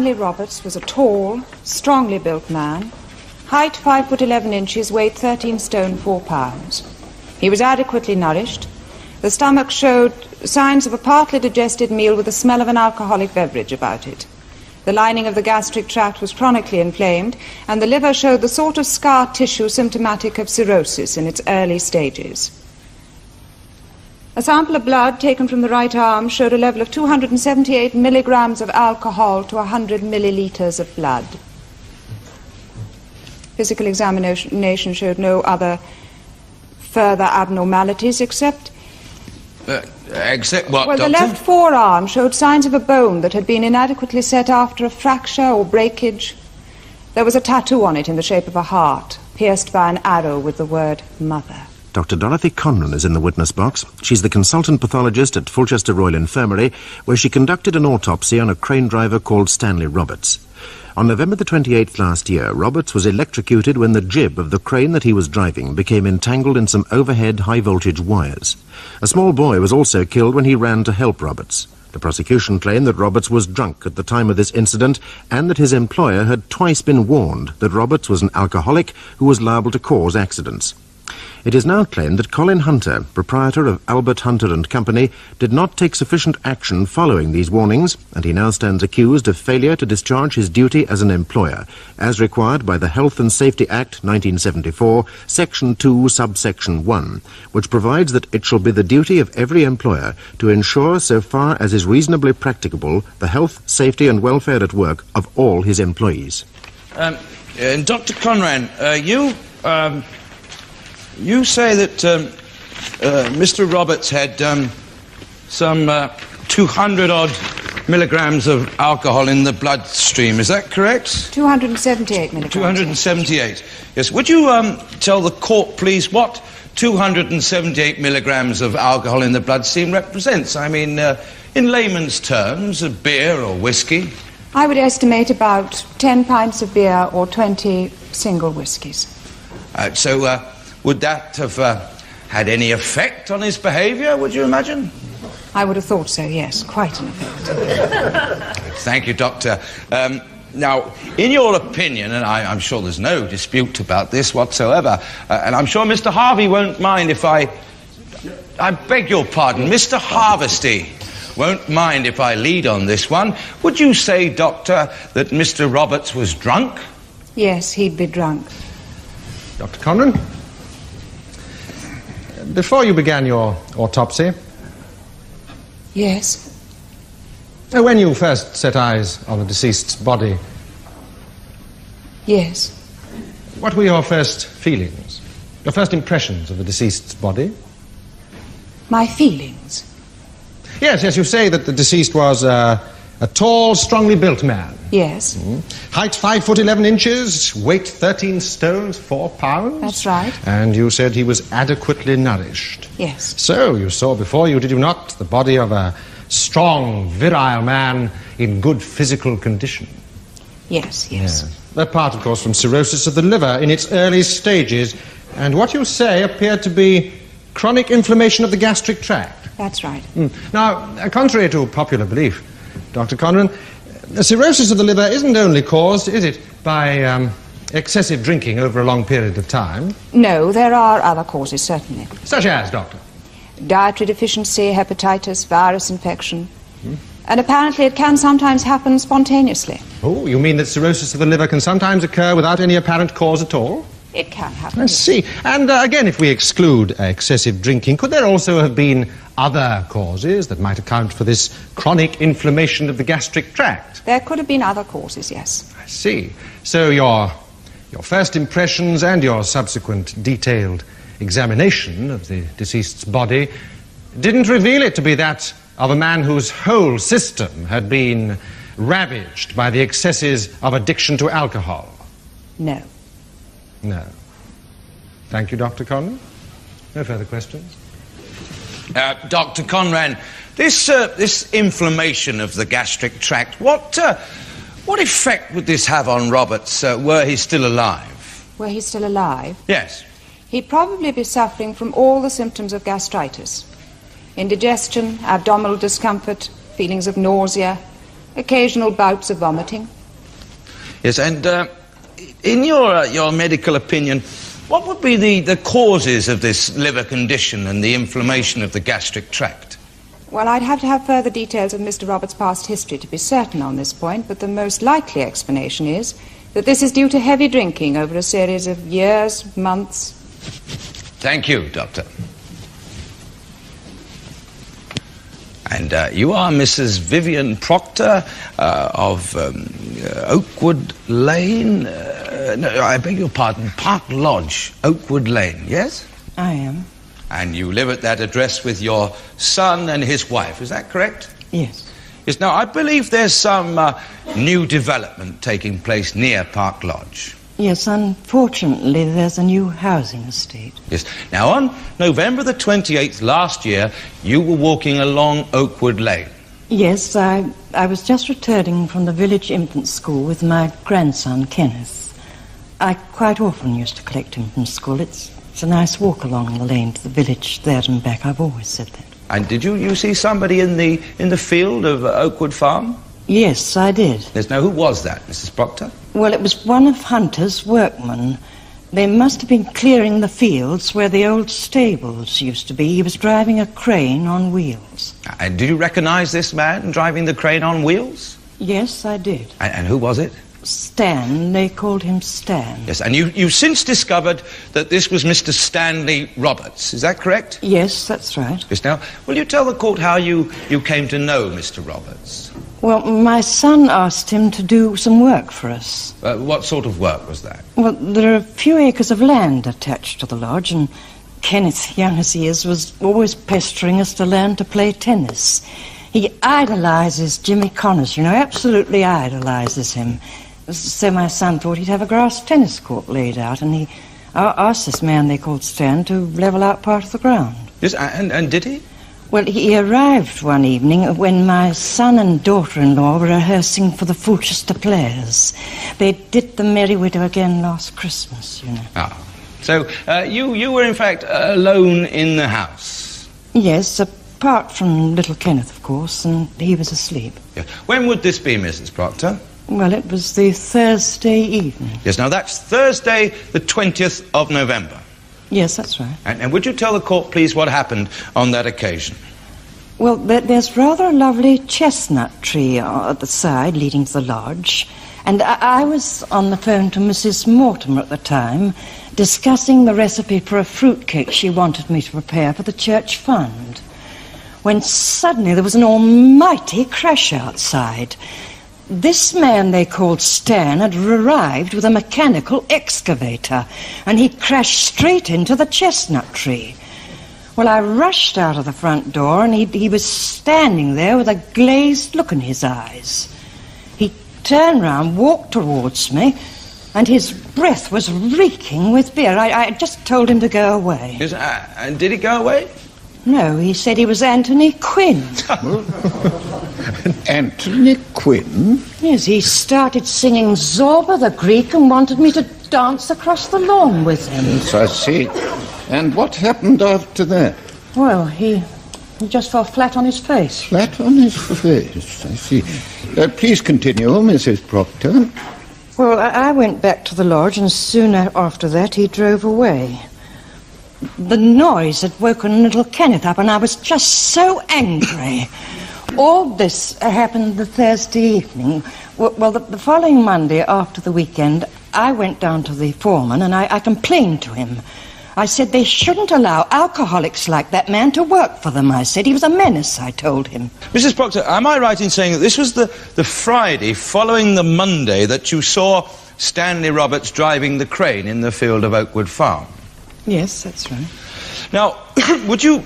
Stanley Roberts was a tall, strongly built man, height 5 foot 11 inches, weight 13 stone 4 pounds. He was adequately nourished. The stomach showed signs of a partly digested meal with the smell of an alcoholic beverage about it. The lining of the gastric tract was chronically inflamed, and the liver showed the sort of scar tissue symptomatic of cirrhosis in its early stages. A sample of blood taken from the right arm showed a level of 278 milligrams of alcohol to 100 millilitres of blood. Physical examination showed no other further abnormalities except... Except what, well, Doctor? The left forearm showed signs of a bone that had been inadequately set after a fracture or breakage. There was a tattoo on it in the shape of a heart, pierced by an arrow with the word mother. Dr. Dorothy Conran is in the witness box. She's the consultant pathologist at Fulchester Royal Infirmary, where she conducted an autopsy on a crane driver called Stanley Roberts. On November the 28th last year, Roberts was electrocuted when the jib of the crane that he was driving became entangled in some overhead high-voltage wires. A small boy was also killed when he ran to help Roberts. The prosecution claimed that Roberts was drunk at the time of this incident and that his employer had twice been warned that Roberts was an alcoholic who was liable to cause accidents. It is now claimed that Colin Hunter, proprietor of Albert Hunter and Company, did not take sufficient action following these warnings, and he now stands accused of failure to discharge his duty as an employer, as required by the Health and Safety Act 1974, Section 2, Subsection 1, which provides that it shall be the duty of every employer to ensure, so far as is reasonably practicable, the health, safety and welfare at work of all his employees. Dr. Conran, you say that Mr. Roberts had some 200-odd milligrams of alcohol in the bloodstream. Is that correct? 278 milligrams. 278. Yes. Would you tell the court, please, what 278 milligrams of alcohol in the bloodstream represents? I mean, in layman's terms, a beer or whiskey? I would estimate about 10 pints of beer or 20 single whiskies. Would that have had any effect on his behaviour, would you imagine? I would have thought so, yes. Quite an effect. Thank you, Doctor. Now, in your opinion, and I'm sure there's no dispute about this whatsoever, and I'm sure Mr. Harvey won't mind if I beg your pardon, Mr. Harvesty won't mind if I lead on this one. Would you say, Doctor, that Mr. Roberts was drunk? Yes, he'd be drunk. Dr. Conran? Before you began your autopsy... Yes? When you first set eyes on the deceased's body... Yes. What were your first feelings? Your first impressions of the deceased's body? My feelings? Yes, you say that the deceased was a tall, strongly built man. Yes. Height 5 foot 11 inches, weight 13 stones 4 pounds. That's right. And you said he was adequately nourished. Yes. So you saw before you, did you not, the body of a strong, virile man in good physical condition? Yes. That part, of course, from cirrhosis of the liver in its early stages. And what you say appeared to be chronic inflammation of the gastric tract. That's right. Now, contrary to popular belief, Dr. Conran, cirrhosis of the liver isn't only caused, is it, by excessive drinking over a long period of time? No, there are other causes, certainly. Such as, Doctor? Dietary deficiency, hepatitis, virus infection. And apparently it can sometimes happen spontaneously. Oh, you mean that cirrhosis of the liver can sometimes occur without any apparent cause at all? It can happen. I see. And again, if we exclude excessive drinking, could there also have been other causes that might account for this chronic inflammation of the gastric tract? There could have been other causes, yes. I see. So your first impressions and your subsequent detailed examination of the deceased's body didn't reveal it to be that of a man whose whole system had been ravaged by the excesses of addiction to alcohol? No. No. Thank you, Dr. Conran. No further questions? Dr. Conran, this inflammation of the gastric tract, what effect would this have on Roberts were he still alive? Were he still alive? Yes. He'd probably be suffering from all the symptoms of gastritis. Indigestion, abdominal discomfort, feelings of nausea, Occasional bouts of vomiting. Yes, and in your medical opinion, what would be the causes of this liver condition and the inflammation of the gastric tract? Well, I'd have to have further details of Mr. Roberts' past history to be certain on this point, but the most likely explanation is that this is due to heavy drinking over a series of years, months. Thank you, Doctor. And you are Mrs. Vivian Proctor of Oakwood Lane? No, I beg your pardon, Park Lodge, Oakwood Lane, yes? I am. And you live at that address with your son and his wife, is that correct? Yes. Yes, now I believe there's some new development taking place near Park Lodge. Yes, unfortunately, there's a new housing estate. Yes. Now, on November the 28th last year, you were walking along Oakwood Lane. Yes, I was just returning from the village infant school with my grandson, Kenneth. I quite often used to collect him from school. It's a nice walk along the lane to the village, there and back. I've always said that. And did you see somebody in the field of Oakwood Farm? Yes, I did. Yes. Now, who was that, Mrs. Proctor? Well, it was one of Hunter's workmen. They must have been clearing the fields where the old stables used to be. He was driving a crane on wheels. And did you recognize this man driving the crane on wheels? Yes, I did. And who was it? Stan. They called him Stan. Yes, and you've since discovered that this was Mr. Stanley Roberts. Is that correct? Yes, that's right. Yes. Now, will you tell the court how you came to know Mr. Roberts? Well, my son asked him to do some work for us. What sort of work was that? Well, there are a few acres of land attached to the lodge, and Kenneth, young as he is, was always pestering us to learn to play tennis. He idolizes Jimmy Connors, absolutely idolizes him. So my son thought he'd have a grass tennis court laid out, and he asked this man they called Stan to level out part of the ground. Yes, and did he? Well, he arrived one evening when my son and daughter-in-law were rehearsing for the Fulchester Players. They did the Merry Widow again last Christmas, Ah, so you were in fact alone in the house? Yes, apart from little Kenneth, of course, and he was asleep. Yeah. When would this be, Mrs. Proctor? Well, it was the Thursday evening. Yes, now that's Thursday the 20th of November. Yes, that's right. And would you tell the court, please, what happened on that occasion? Well, there's rather a lovely chestnut tree at the side leading to the lodge, and I was on the phone to Mrs. Mortimer at the time, discussing the recipe for a fruitcake she wanted me to prepare for the church fund, when suddenly there was an almighty crash outside. This man they called Stan had arrived with a mechanical excavator, and he crashed straight into the chestnut tree. Well, I rushed out of the front door, and he was standing there with a glazed look in his eyes. He turned round, walked towards me, and his breath was reeking with beer. I just told him to go away. Yes, and did he go away? No, he said he was Anthony Quinn. Anthony Quinn? Yes, he started singing Zorba the Greek and wanted me to dance across the lawn with him. Yes, I see. And what happened after that? Well, he just fell flat on his face. Flat on his face, I see. Please continue, Mrs. Proctor. Well, I went back to the lodge, and soon after that he drove away. The noise had woken little Kenneth up, and I was just so angry. All this happened the Thursday evening. Well, the following Monday, after the weekend, I went down to the foreman, and I complained to him. I said they shouldn't allow alcoholics like that man to work for them, I said. He was a menace, I told him. Mrs. Proctor, am I right in saying that this was the Friday following the Monday that you saw Stanley Roberts driving the crane in the field of Oakwood Farm? Yes, that's right. Now, would you...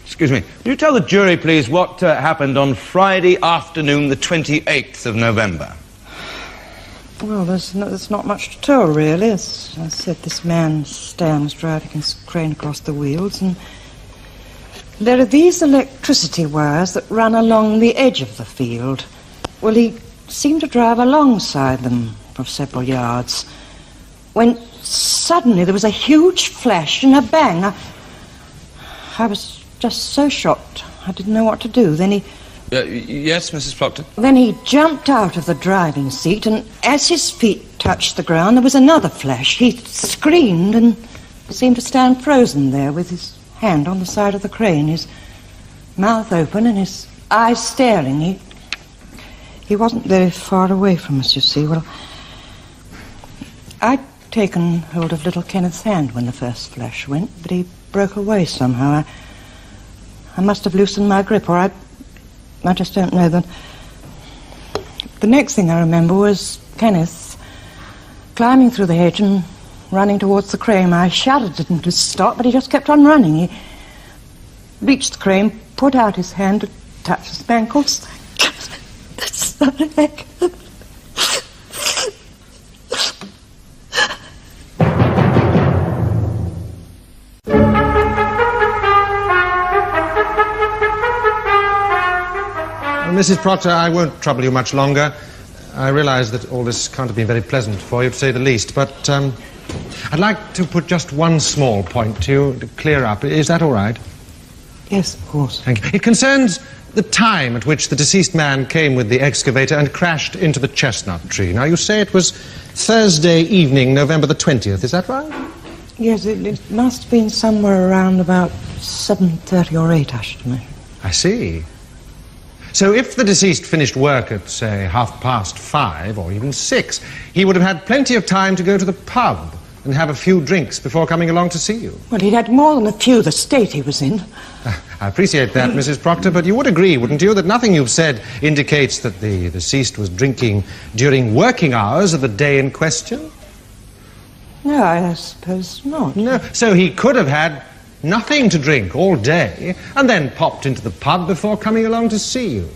Excuse me. Would you tell the jury, please, what happened on Friday afternoon, the 28th of November? Well, there's not much to tell, really. As I said, this man, Stan, was driving his crane across the wheels, and there are these electricity wires that run along the edge of the field. Well, he seemed to drive alongside them for several yards, when suddenly there was a huge flash and a bang. I was just so shocked, I didn't know what to do. Then he Yes, Mrs. Proctor? Then he jumped out of the driving seat, and as his feet touched the ground, there was another flash. He screamed and seemed to stand frozen there with his hand on the side of the crane, his mouth open and his eyes staring. He wasn't very far away from us, you see. Well, I'd taken hold of little Kenneth's hand when the first flash went, but he broke away somehow. I must have loosened my grip, or I just don't know. The next thing I remember was Kenneth climbing through the hedge and running towards the crane. I shouted at him to stop, but he just kept on running. He reached the crane, put out his hand to touch the spankles. Mrs. Proctor, I won't trouble you much longer. I realise that all this can't have been very pleasant for you, to say the least, but I'd like to put just one small point to you to clear up. Is that all right? Yes, of course. Thank you. It concerns the time at which the deceased man came with the excavator and crashed into the chestnut tree. Now, you say it was Thursday evening, November the 20th, is that right? Yes, it must have been somewhere around about 7:30 or 8, I should imagine. I see. So if the deceased finished work at, say, 5:30 or even 6, he would have had plenty of time to go to the pub and have a few drinks before coming along to see you. Well, he'd had more than a few, the state he was in. I appreciate that, Mrs. Proctor, but you would agree, wouldn't you, that nothing you've said indicates that the deceased was drinking during working hours of the day in question? No, I suppose not. No, so he could have had nothing to drink all day and then popped into the pub before coming along to see you.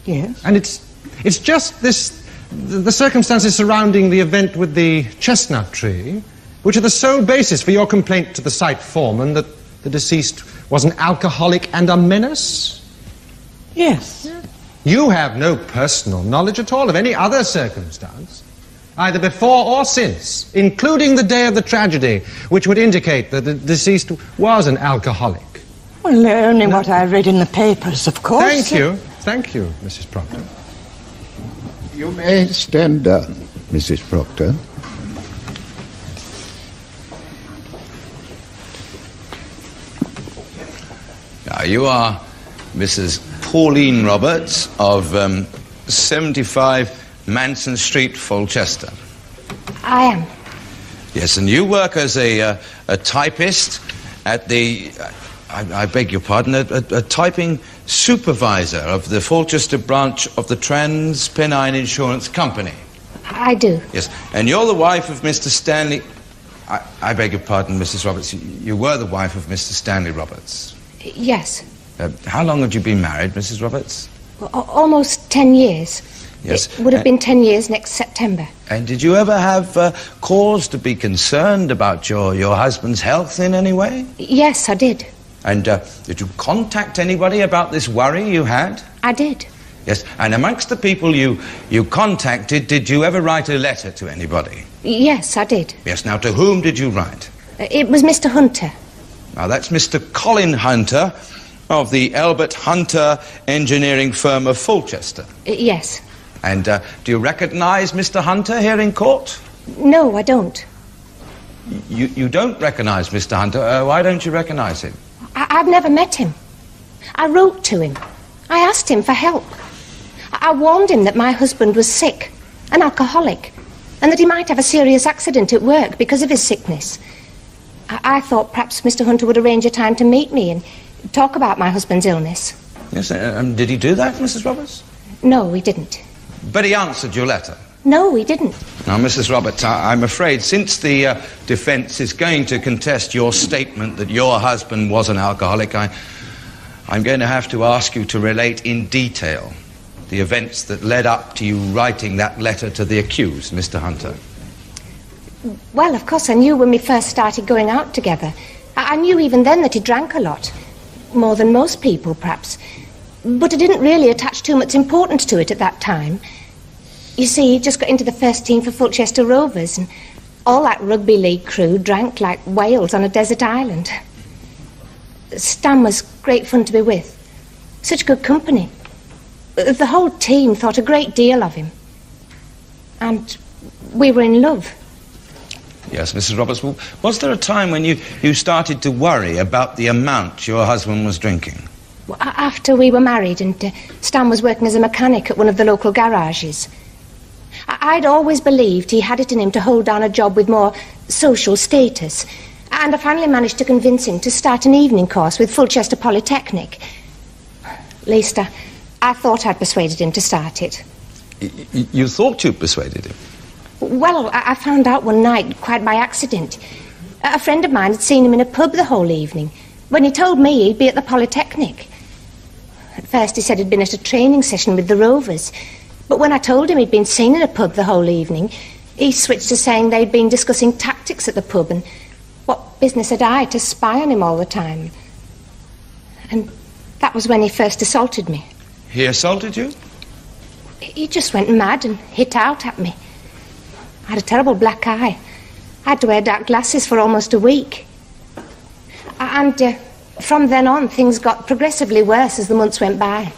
Yes. And it's just the circumstances surrounding the event with the chestnut tree which are the sole basis for your complaint to the site foreman that the deceased was an alcoholic and a menace? Yes. You have no personal knowledge at all of any other circumstance, either before or since, including the day of the tragedy, which would indicate that the deceased was an alcoholic. Well, only what I read in the papers, of course. Thank you, Mrs. Proctor. You may stand down, Mrs. Proctor. Now, you are Mrs. Pauline Roberts of 75 Manson Street, Fulchester. I am. Yes, and you work as a typist at the, I beg your pardon, a typing supervisor of the Fulchester branch of the TransPennine Insurance Company. I do. Yes, and you're the wife of Mr. Stanley... I beg your pardon, Mrs. Roberts. You were the wife of Mr. Stanley Roberts. Yes. How long had you been married, Mrs. Roberts? Well, almost 10 years. Yes. It would have been 10 years next September. And did you ever have cause to be concerned about your husband's health in any way? Yes, I did. And did you contact anybody about this worry you had? I did. Yes, and amongst the people you contacted, did you ever write a letter to anybody? Yes, I did. Yes, now to whom did you write? It was Mr. Hunter. Now that's Mr. Colin Hunter of the Albert Hunter engineering firm of Fulchester. Yes. And do you recognise Mr. Hunter here in court? No, I don't. You don't recognise Mr. Hunter? Why don't you recognise him? I've never met him. I wrote to him. I asked him for help. I warned him that my husband was sick, an alcoholic, and that he might have a serious accident at work because of his sickness. I thought perhaps Mr. Hunter would arrange a time to meet me and talk about my husband's illness. Yes, did he do that, Mrs. Roberts? No, he didn't. But he answered your letter? No, he didn't. Now, Mrs. Roberts, I'm afraid since the defence is going to contest your statement that your husband was an alcoholic, I'm going to have to ask you to relate in detail the events that led up to you writing that letter to the accused, Mr. Hunter. Well, of course, I knew when we first started going out together. I knew even then that he drank a lot. More than most people, perhaps. But I didn't really attach too much importance to it at that time. You see, he just got into the first team for Fulchester Rovers, and all that rugby league crew drank like whales on a desert island. Stan was great fun to be with. Such good company. The whole team thought a great deal of him. And we were in love. Yes, Mrs. Roberts, well, was there a time when you started to worry about the amount your husband was drinking? Well, after we were married and Stan was working as a mechanic at one of the local garages. I'd always believed he had it in him to hold down a job with more social status. And I finally managed to convince him to start an evening course with Fulchester Polytechnic. At least I thought I'd persuaded him to start it. You thought you persuaded him? Well, I found out one night, quite by accident. A friend of mine had seen him in a pub the whole evening, when he told me he'd be at the Polytechnic. At first he said he'd been at a training session with the Rovers, but when I told him he'd been seen in a pub the whole evening, he switched to saying they'd been discussing tactics at the pub, and what business had I to spy on him all the time? And that was when he first assaulted me. He assaulted you? He just went mad and hit out at me. I had a terrible black eye. I had to wear dark glasses for almost a week. And from then on, things got progressively worse as the months went by.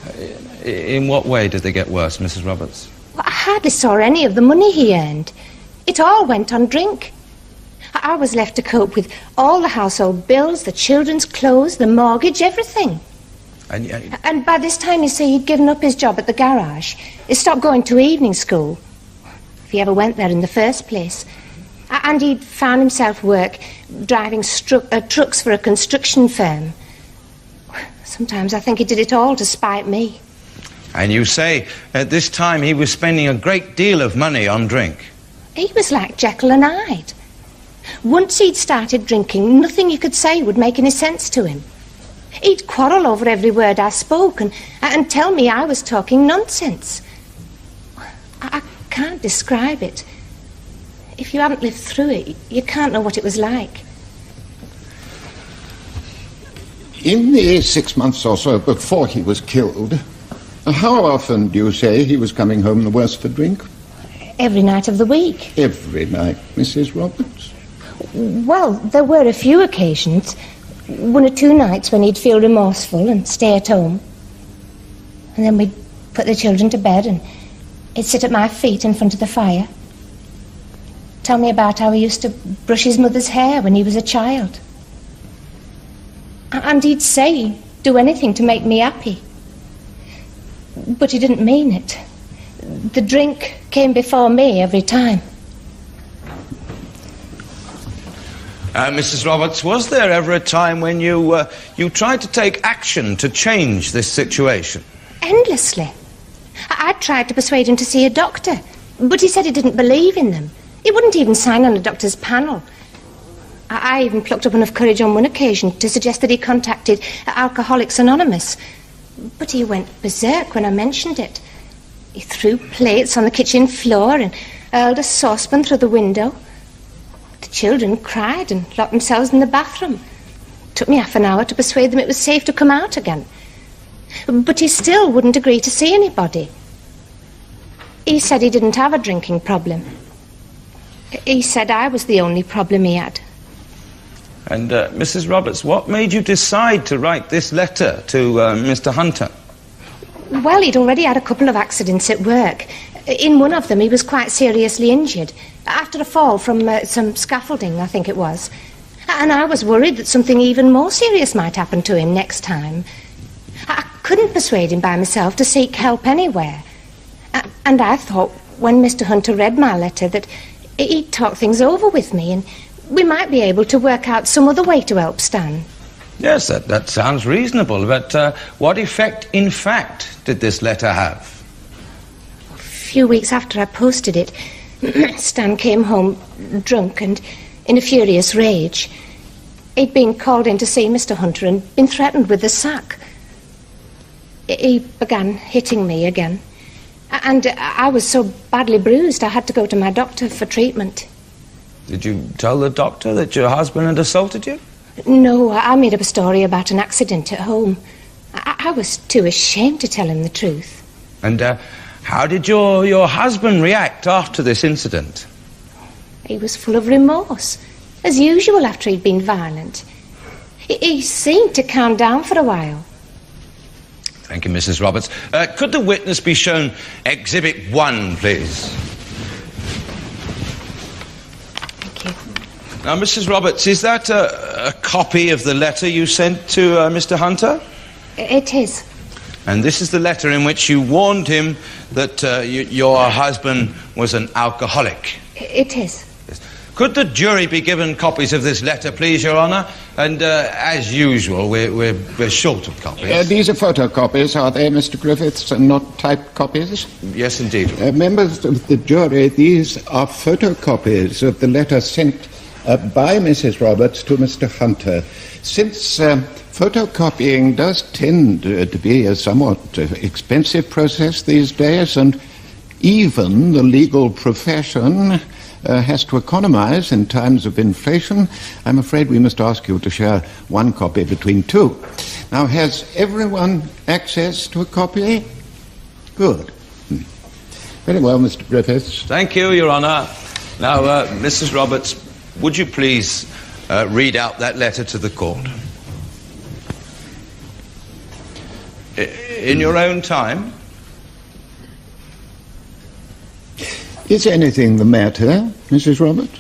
In what way did they get worse, Mrs. Roberts? Well, I hardly saw any of the money he earned. It all went on drink. I was left to cope with all the household bills, the children's clothes, the mortgage, everything. And by this time, you see, he'd given up his job at the garage. He stopped going to evening school, if he ever went there in the first place. And he'd found himself work driving trucks for a construction firm. Sometimes I think he did it all to spite me. And you say at this time he was spending a great deal of money on drink? He was like Jekyll and Hyde. Once he'd started drinking, nothing you could say would make any sense to him. He'd quarrel over every word I spoke and tell me I was talking nonsense. I can't describe it. If you haven't lived through it, you can't know what it was like. In the 6 months or so before he was killed, how often do you say he was coming home the worse for drink? Every night of the week. Every night, Mrs. Roberts? Well, there were a few occasions. 1 or 2 nights when he'd feel remorseful and stay at home. And then we'd put the children to bed and he'd sit at my feet in front of the fire. Tell me about how he used to brush his mother's hair when he was a child. And he'd say he'd do anything to make me happy. But he didn't mean it. The drink came before me every time. Mrs. Roberts, was there ever a time when you tried to take action to change this situation? Endlessly. I tried to persuade him to see a doctor, but he said he didn't believe in them. He wouldn't even sign on a doctor's panel. I even plucked up enough courage on one occasion to suggest that he contacted Alcoholics Anonymous. But he went berserk when I mentioned it. He threw plates on the kitchen floor and hurled a saucepan through the window. The children cried and locked themselves in the bathroom. It took me half an hour to persuade them it was safe to come out again. But he still wouldn't agree to see anybody. He said he didn't have a drinking problem. He said I was the only problem he had. And, Mrs. Roberts, what made you decide to write this letter to Mr. Hunter? Well, he'd already had a couple of accidents at work. In one of them, he was quite seriously injured, after a fall from some scaffolding, I think it was. And I was worried that something even more serious might happen to him next time. I couldn't persuade him by myself to seek help anywhere. And I thought, when Mr. Hunter read my letter, that he'd talk things over with me and we might be able to work out some other way to help Stan. Yes, that sounds reasonable, but what effect, in fact, did this letter have? A few weeks after I posted it, Stan came home drunk and in a furious rage. He'd been called in to see Mr. Hunter and been threatened with the sack. He began hitting me again. And I was so badly bruised I had to go to my doctor for treatment. Did you tell the doctor that your husband had assaulted you? No, I made up a story about an accident at home. I was too ashamed to tell him the truth. And how did your husband react after this incident? He was full of remorse, as usual after he'd been violent. He seemed to calm down for a while. Thank you, Mrs. Roberts. Could the witness be shown Exhibit 1, please? Thank you. Now, Mrs. Roberts, is that a copy of the letter you sent to Mr. Hunter? It is. And this is the letter in which you warned him that your husband was an alcoholic? It is. Could the jury be given copies of this letter, please, Your Honour? And, as usual, we're short of copies. These are photocopies, are they, Mr. Griffiths, and not typed copies? Yes, indeed. Members of the jury, these are photocopies of the letter sent by Mrs. Roberts to Mr. Hunter. Since photocopying does tend to be a somewhat expensive process these days, and even the legal profession has to economize in times of inflation, I'm afraid we must ask you to share one copy between two. Now, has everyone access to a copy? Good. Very well, Mr. Griffiths. Thank you, Your Honour. Now, Mrs. Roberts, would you please read out that letter to the court? In your own time? Is anything the matter, Mrs. Roberts?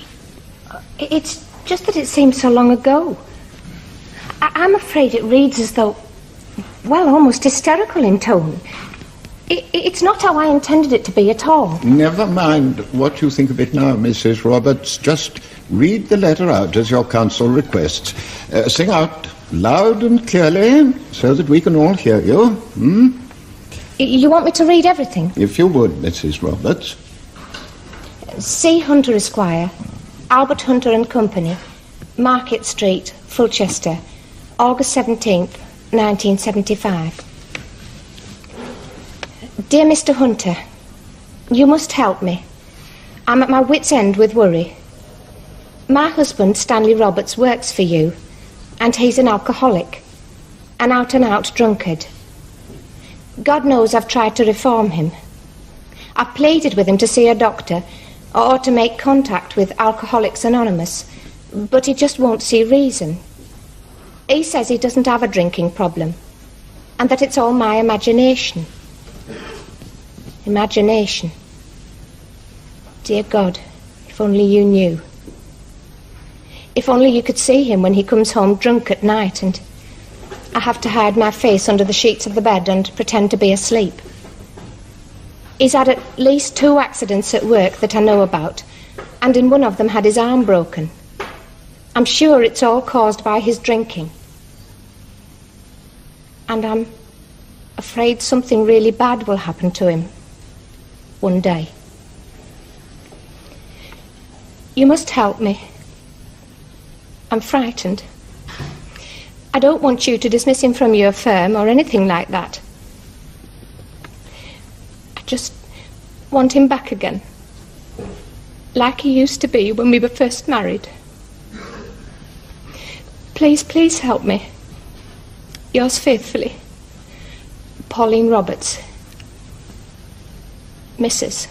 It's just that it seems so long ago. I'm afraid it reads as though, well, almost hysterical in tone. It's not how I intended it to be at all. Never mind what you think of it now, Mrs. Roberts. Just read the letter out as your counsel requests. Sing out loud and clearly so that we can all hear you. You want me to read everything? If you would, Mrs. Roberts. C. Hunter Esquire, Albert Hunter and Company, Market Street, Fulchester, August 17th, 1975. Dear Mr. Hunter, you must help me. I'm at my wit's end with worry. My husband, Stanley Roberts, works for you, and he's an alcoholic, an out-and-out drunkard. God knows I've tried to reform him. I've pleaded with him to see a doctor or to make contact with Alcoholics Anonymous, but he just won't see reason. He says he doesn't have a drinking problem, and that it's all my imagination. Imagination. Dear God, if only you knew. If only you could see him when he comes home drunk at night, and I have to hide my face under the sheets of the bed and pretend to be asleep. He's had at least 2 accidents at work that I know about, and in one of them had his arm broken. I'm sure it's all caused by his drinking. And I'm afraid something really bad will happen to him one day. You must help me. I'm frightened. I don't want you to dismiss him from your firm or anything like that. I just want him back again, like he used to be when we were first married. Please, please help me. Yours faithfully, Pauline Roberts, Mrs.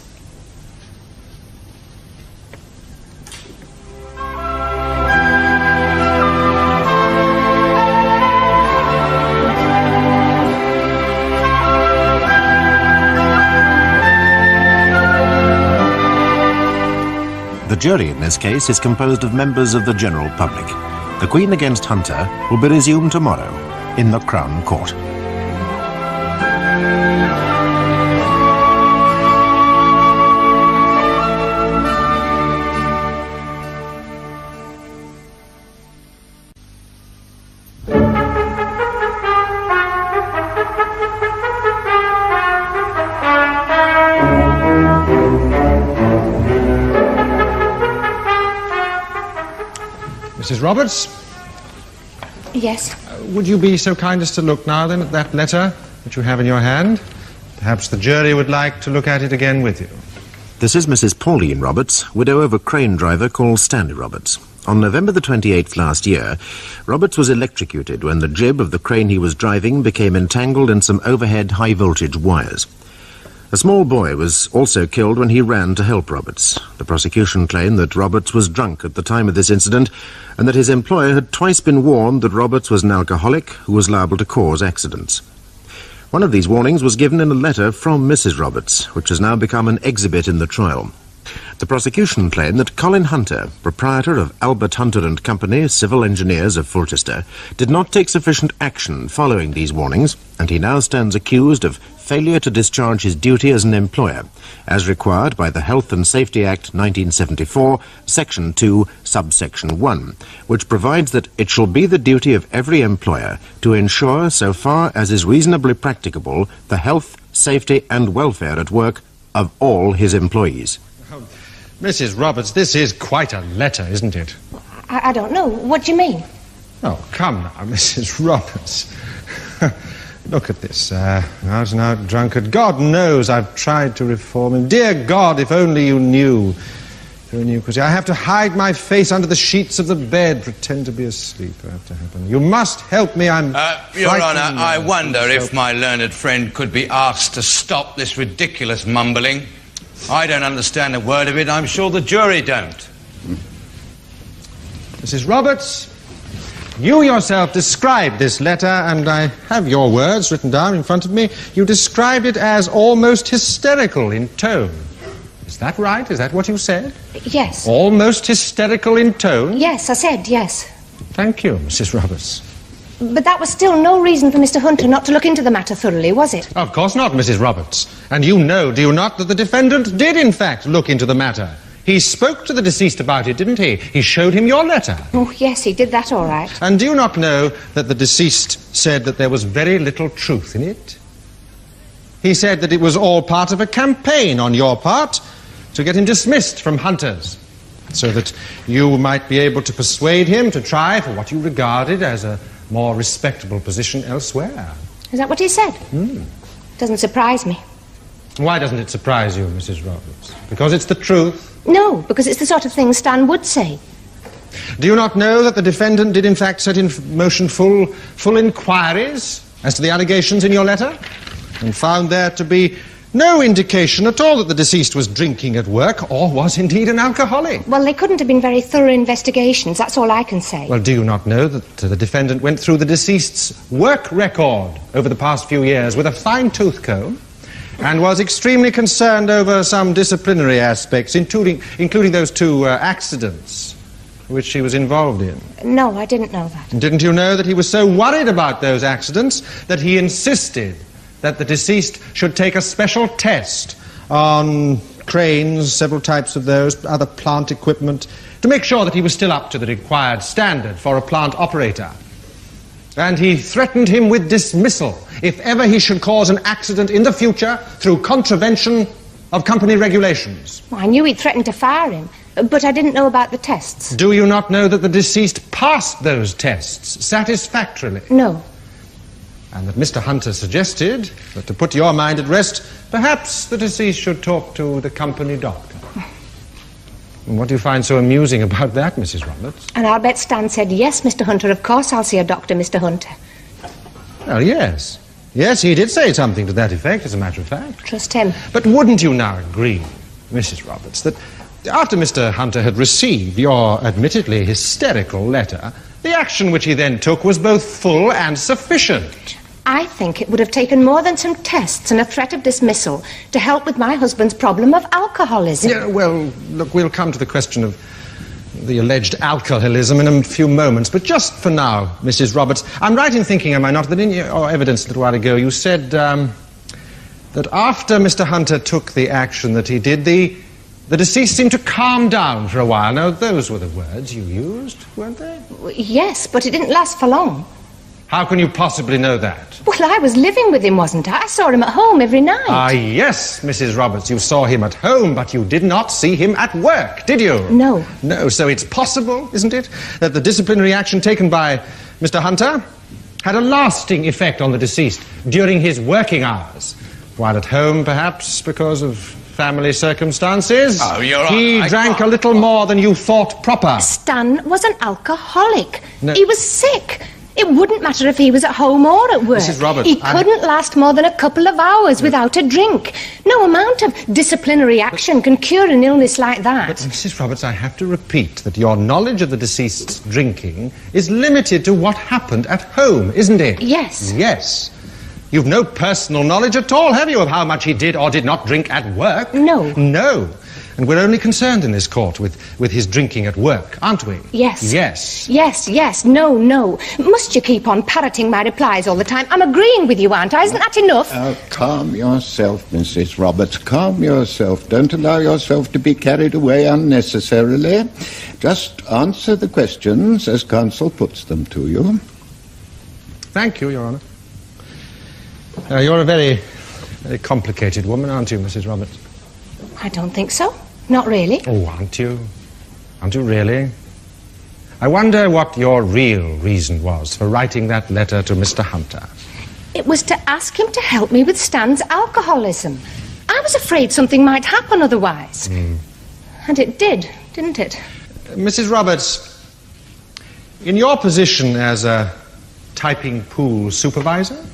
The jury in this case is composed of members of the general public. The Queen against Hunter will be resumed tomorrow in the Crown Court. Mrs. Roberts? Yes. Would you be so kind as to look now then at that letter that you have in your hand? Perhaps the jury would like to look at it again with you. This is Mrs. Pauline Roberts, widow of a crane driver called Stanley Roberts. On November the 28th last year, Roberts was electrocuted when the jib of the crane he was driving became entangled in some overhead high-voltage wires. A small boy was also killed when he ran to help Roberts. The prosecution claimed that Roberts was drunk at the time of this incident and that his employer had twice been warned that Roberts was an alcoholic who was liable to cause accidents. One of these warnings was given in a letter from Mrs. Roberts, which has now become an exhibit in the trial. The prosecution claimed that Colin Hunter, proprietor of Albert Hunter and Company, civil engineers of Fulchester, did not take sufficient action following these warnings, and he now stands accused of failure to discharge his duty as an employer, as required by the Health and Safety Act 1974, Section 2, Subsection 1, which provides that it shall be the duty of every employer to ensure, so far as is reasonably practicable, the health, safety and welfare at work of all his employees. Mrs. Roberts, this is quite a letter, isn't it? I don't know. What do you mean? Oh, come now, Mrs. Roberts. Look at this, out-and-out drunkard. God knows I've tried to reform him. Dear God, if only you knew. Because I have to hide my face under the sheets of the bed, pretend to be asleep. I have to happen. You must help me, I'm Your Honour, I wonder if my learned friend could be asked to stop this ridiculous mumbling. I don't understand a word of it. I'm sure the jury don't. Mrs. Roberts, you yourself described this letter, and I have your words written down in front of me. You described it as almost hysterical in tone. Is that right? Is that what you said? Yes. Almost hysterical in tone? Yes, I said yes. Thank you, Mrs. Roberts. But that was still no reason for Mr. Hunter not to look into the matter thoroughly, was it? Of course not, Mrs. Roberts. And you know, do you not, that the defendant did, in fact, look into the matter. He spoke to the deceased about it, didn't he? He showed him your letter. Oh, yes, he did that all right. And do you not know that the deceased said that there was very little truth in it? He said that it was all part of a campaign on your part to get him dismissed from Hunters, so that you might be able to persuade him to try for what you regarded as a more respectable position elsewhere. Is that what he said? Doesn't surprise me. Why doesn't it surprise you, Mrs. Roberts? Because it's the truth? No, because it's the sort of thing Stan would say. Do you not know that the defendant did in fact set in motion full inquiries as to the allegations in your letter, and found there to be no indication at all that the deceased was drinking at work or was indeed an alcoholic? Well, they couldn't have been very thorough investigations, that's all I can say. Well, do you not know that the defendant went through the deceased's work record over the past few years with a fine-tooth comb, and was extremely concerned over some disciplinary aspects, including those two accidents which she was involved in? No, I didn't know that. Didn't you know that he was so worried about those accidents that he insisted that the deceased should take a special test on cranes, several types of those, other plant equipment, to make sure that he was still up to the required standard for a plant operator? And he threatened him with dismissal if ever he should cause an accident in the future through contravention of company regulations. Well, I knew he'd threatened to fire him, but I didn't know about the tests. Do you not know that the deceased passed those tests satisfactorily? No. And that Mr. Hunter suggested that to put your mind at rest, perhaps the deceased should talk to the company doctor. And what do you find so amusing about that, Mrs. Roberts? And I'll bet Stan said, yes, Mr. Hunter, of course I'll see a doctor, Mr. Hunter. Well, yes. Yes, he did say something to that effect, as a matter of fact. Trust him. But wouldn't you now agree, Mrs. Roberts, that after Mr. Hunter had received your admittedly hysterical letter, the action which he then took was both full and sufficient? I think it would have taken more than some tests and a threat of dismissal to help with my husband's problem of alcoholism. Yeah, well, look, we'll come to the question of the alleged alcoholism in a few moments, but just for now, Mrs. Roberts, I'm right in thinking, am I not, that in your evidence a little while ago you said that after Mr. Hunter took the action that he did, the deceased seemed to calm down for a while. Now, those were the words you used, weren't they? Yes, but it didn't last for long. How can you possibly know that? Well, I was living with him, wasn't I? I saw him at home every night. Ah, yes, Mrs. Roberts, you saw him at home, but you did not see him at work, did you? No. No, so it's possible, isn't it, that the disciplinary action taken by Mr. Hunter had a lasting effect on the deceased during his working hours, while at home, perhaps, because of family circumstances, he drank a little more than you thought proper. Stan was an alcoholic. No. He was sick. It wouldn't matter if he was at home or at work. Mrs. Roberts, he couldn't last more than a couple of hours without a drink. No amount of disciplinary action can cure an illness like that. But, Mrs. Roberts, I have to repeat that your knowledge of the deceased's drinking is limited to what happened at home, isn't it? Yes. Yes. You've no personal knowledge at all, have you, of how much he did or did not drink at work? No. No. And we're only concerned in this court with his drinking at work, aren't we? Yes. Yes. Yes. No. Must you keep on parroting my replies all the time? I'm agreeing with you, aren't I? Isn't that enough? Calm yourself, Mrs. Roberts. Calm yourself. Don't allow yourself to be carried away unnecessarily. Just answer the questions as counsel puts them to you. Thank you, Your Honour. You're a very, very complicated woman, aren't you, Mrs. Roberts? I don't think so. Not really. Oh, aren't you? Aren't you really? I wonder what your real reason was for writing that letter to Mr. Hunter. It was to ask him to help me with Stan's alcoholism. I was afraid something might happen otherwise. And it did, didn't it? Mrs. Roberts, in your position as a typing pool supervisor,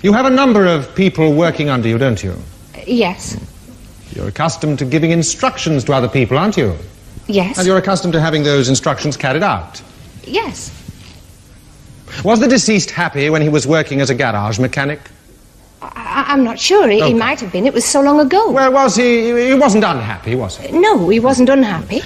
you have a number of people working under you, don't you? Yes. You're accustomed to giving instructions to other people, aren't you? Yes. And you're accustomed to having those instructions carried out. Yes. Was the deceased happy when he was working as a garage mechanic? I'm not sure. He might have been. It was so long ago. Well, was he? He wasn't unhappy, was he? No, he wasn't unhappy.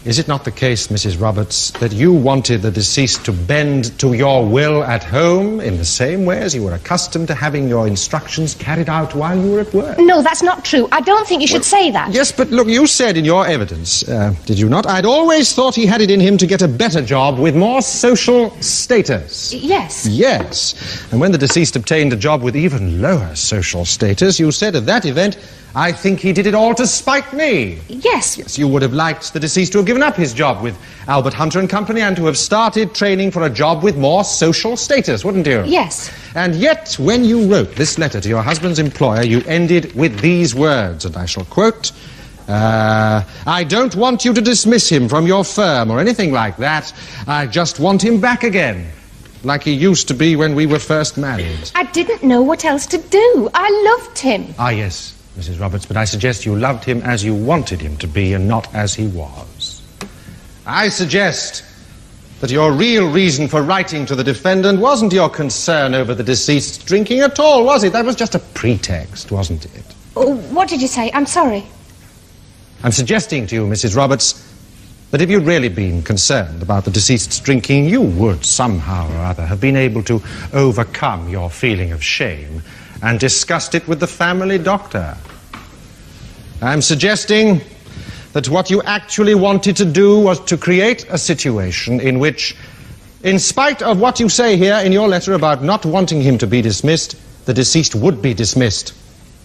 Is it not the case, Mrs. Roberts, that you wanted the deceased to bend to your will at home in the same way as you were accustomed to having your instructions carried out while you were at work? No, that's not true. I don't think you should say that. Yes, but look, you said in your evidence, did you not? I'd always thought he had it in him to get a better job with more social status. Yes. Yes. And when the deceased obtained a job with even lower social status, you said at that event, I think he did it all to spite me. Yes. Yes, you would have liked the deceased to have given up his job with Albert Hunter and Company and to have started training for a job with more social status, wouldn't you? Yes. And yet, when you wrote this letter to your husband's employer, you ended with these words, and I shall quote, I don't want you to dismiss him from your firm or anything like that. I just want him back again, like he used to be when we were first married. I didn't know what else to do. I loved him. Ah, yes, Mrs. Roberts, but I suggest you loved him as you wanted him to be and not as he was. I suggest that your real reason for writing to the defendant wasn't your concern over the deceased's drinking at all, was it? That was just a pretext, wasn't it? Oh, what did you say? I'm sorry. I'm suggesting to you, Mrs. Roberts, that if you'd really been concerned about the deceased's drinking, you would somehow or other have been able to overcome your feeling of shame and discussed it with the family doctor. I'm suggesting that what you actually wanted to do was to create a situation in which, in spite of what you say here in your letter about not wanting him to be dismissed, the deceased would be dismissed,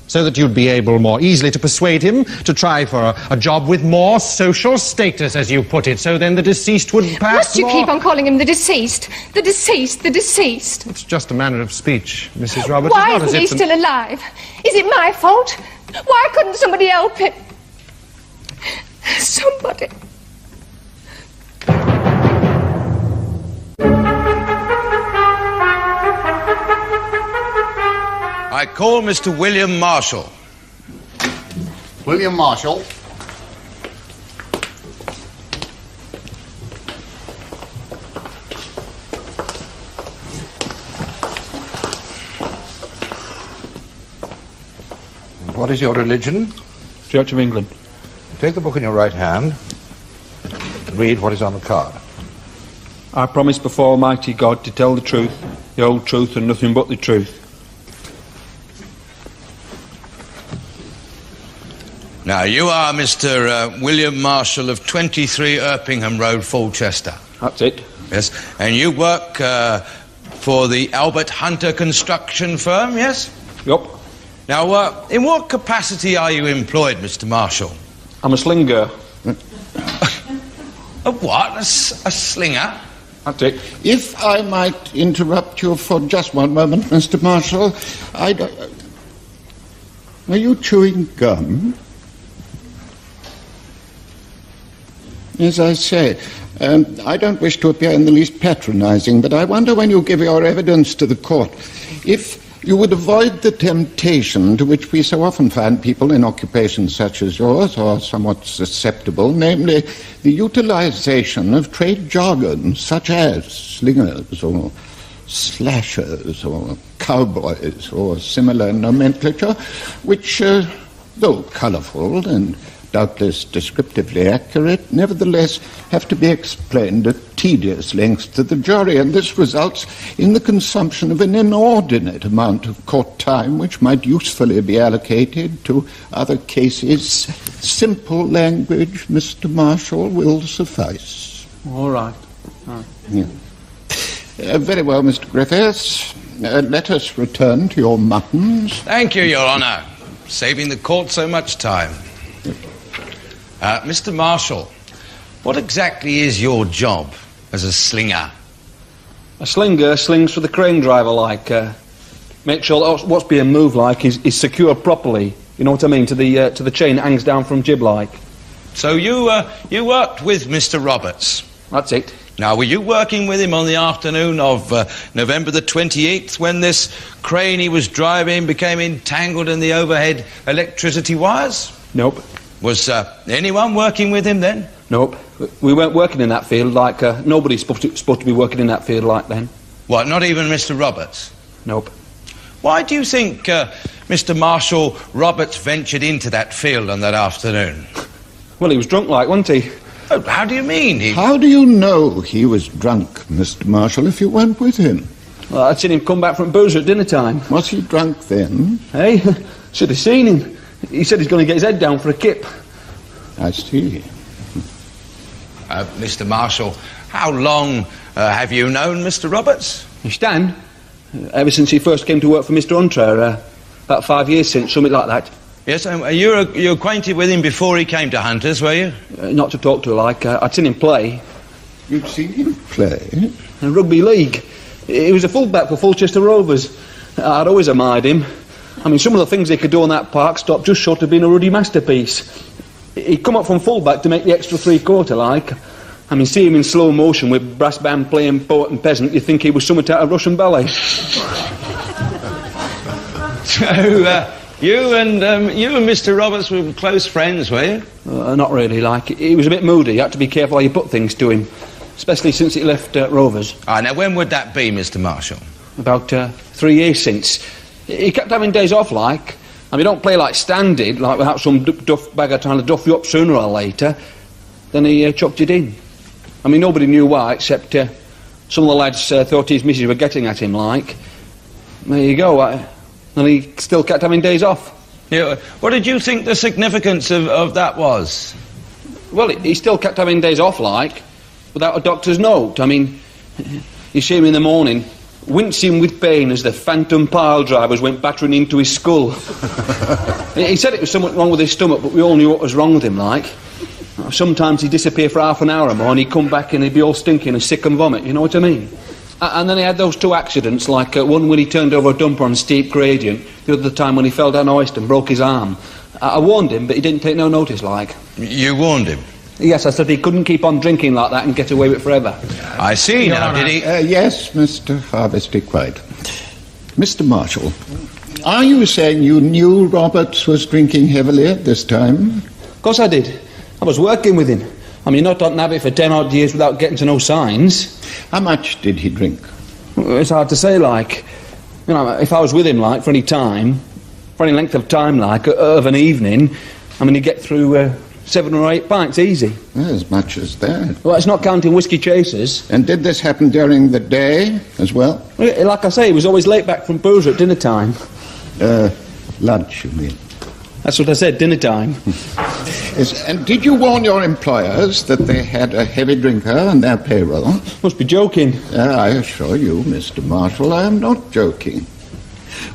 so that you'd be able more easily to persuade him to try for a job with more social status, as you put it, so then the deceased would perhaps Must you keep on calling him the deceased? The deceased, the deceased. It's just a manner of speech, Mrs. Roberts. Why isn't he still alive? Is it my fault? Why couldn't somebody help him? Somebody. I call Mr. William Marshall. William Marshall. What is your religion? Church of England. Take the book in your right hand. Read what is on the card. I promise before Almighty God to tell the truth, the whole truth and nothing but the truth. Now, you are Mr. William Marshall of 23 Erpingham Road, Fulchester. That's it. Yes. And you work for the Albert Hunter construction firm, yes? Yup. Now, in what capacity are you employed, Mr. Marshall? I'm a slinger. A what? A slinger? That's it. If I might interrupt you for just one moment, Mr. Marshall, are you chewing gum? As I say, I don't wish to appear in the least patronizing, but I wonder when you give your evidence to the court, if you would avoid the temptation to which we so often find people in occupations such as yours, or somewhat susceptible, namely the utilization of trade jargon such as slingers or slashers or cowboys or similar nomenclature, which, though colourful and doubtless descriptively accurate, nevertheless have to be explained at tedious lengths to the jury, and this results in the consumption of an inordinate amount of court time which might usefully be allocated to other cases. Simple language, Mr. Marshall, will suffice. All right. Yeah. Very well, Mr. Griffiths. Let us return to your muttons. Thank you, Your Honour. Saving the court so much time. Mr. Marshall, what exactly is your job as a slinger? A slinger slings for the crane driver, like, make sure that what's being moved, like, is secured properly. You know what I mean? To the chain that hangs down from jib, like. So you worked with Mr. Roberts? That's it. Now, were you working with him on the afternoon of November the 28th when this crane he was driving became entangled in the overhead electricity wires? Nope. Was anyone working with him then? Nope. We weren't working in that field, like, nobody's supposed to be working in that field like then. What, not even Mr. Roberts? Nope. Why do you think Mr. Marshall Roberts ventured into that field on that afternoon? Well, he was drunk, like, wasn't he? Oh, how do you mean? How do you know he was drunk, Mr. Marshall, if you weren't with him? Well, I'd seen him come back from boozer at dinner time. Was he drunk then? Hey, should have seen him. He said he's going to get his head down for a kip. I see. Mr. Marshall, how long have you known Mr. Roberts? Stan? Ever since he first came to work for Mr. Hunter, about 5 years since, something like that. Yes, you acquainted with him before he came to Hunter's, were you? Not to talk to, like. I'd seen him play. You'd seen him play? In rugby league. He was a fullback for Fulchester Rovers. I'd always admired him. I mean, some of the things he could do on that park stopped just short of being a ruddy masterpiece. He'd come up from fullback to make the extra three-quarter, like. I mean, see him in slow motion with brass band playing poet and peasant, you'd think he was somewhat out of Russian ballet. So, you and Mr. Roberts were close friends, were you? Not really, like. He was a bit moody. You had to be careful how you put things to him, especially since he left Rovers. Now, when would that be, Mr. Marshall? About 3 years since. He kept having days off, like. I mean, don't play like Stan did, like without some duff bagger trying to duff you up sooner or later. Then he chucked it in. I mean, nobody knew why, except some of the lads thought his missus were getting at him, like. There you go. And he still kept having days off. Yeah, what did you think the significance of that was? Well, he still kept having days off, like, without a doctor's note. I mean, you see him in the morning, wincing with pain as the phantom pile drivers went battering into his skull. He said it was something wrong with his stomach, but we all knew what was wrong with him, like. Sometimes he'd disappear for half an hour or more, and he'd come back and he'd be all stinking and sick and vomit, you know what I mean? And then he had those two accidents, like one when he turned over a dumper on a steep gradient, the other time when he fell down a hoist and broke his arm. I warned him, but he didn't take no notice, like. You warned him? Yes, I said he couldn't keep on drinking like that and get away with it forever. I see now, did he? Yes, Mr. Harvester, quite. Mr. Marshall, are you saying you knew Roberts was drinking heavily at this time? Of course I did. I was working with him. I mean, not on habit for 10 odd years without getting to know signs. How much did he drink? It's hard to say, like. You know, if I was with him, like, for any time, for any length of time, like, of an evening, I mean, he'd get through 7 or 8 pints easy. As much as that. Well, it's not counting whiskey chasers. And did this happen during the day as well? Like I say, he was always late back from boozer at dinner time. Lunch, you mean? That's what I said, dinner time. Yes, and did you warn your employers that they had a heavy drinker on their payroll? Must be joking. I assure you, Mr. Marshall, I am not joking.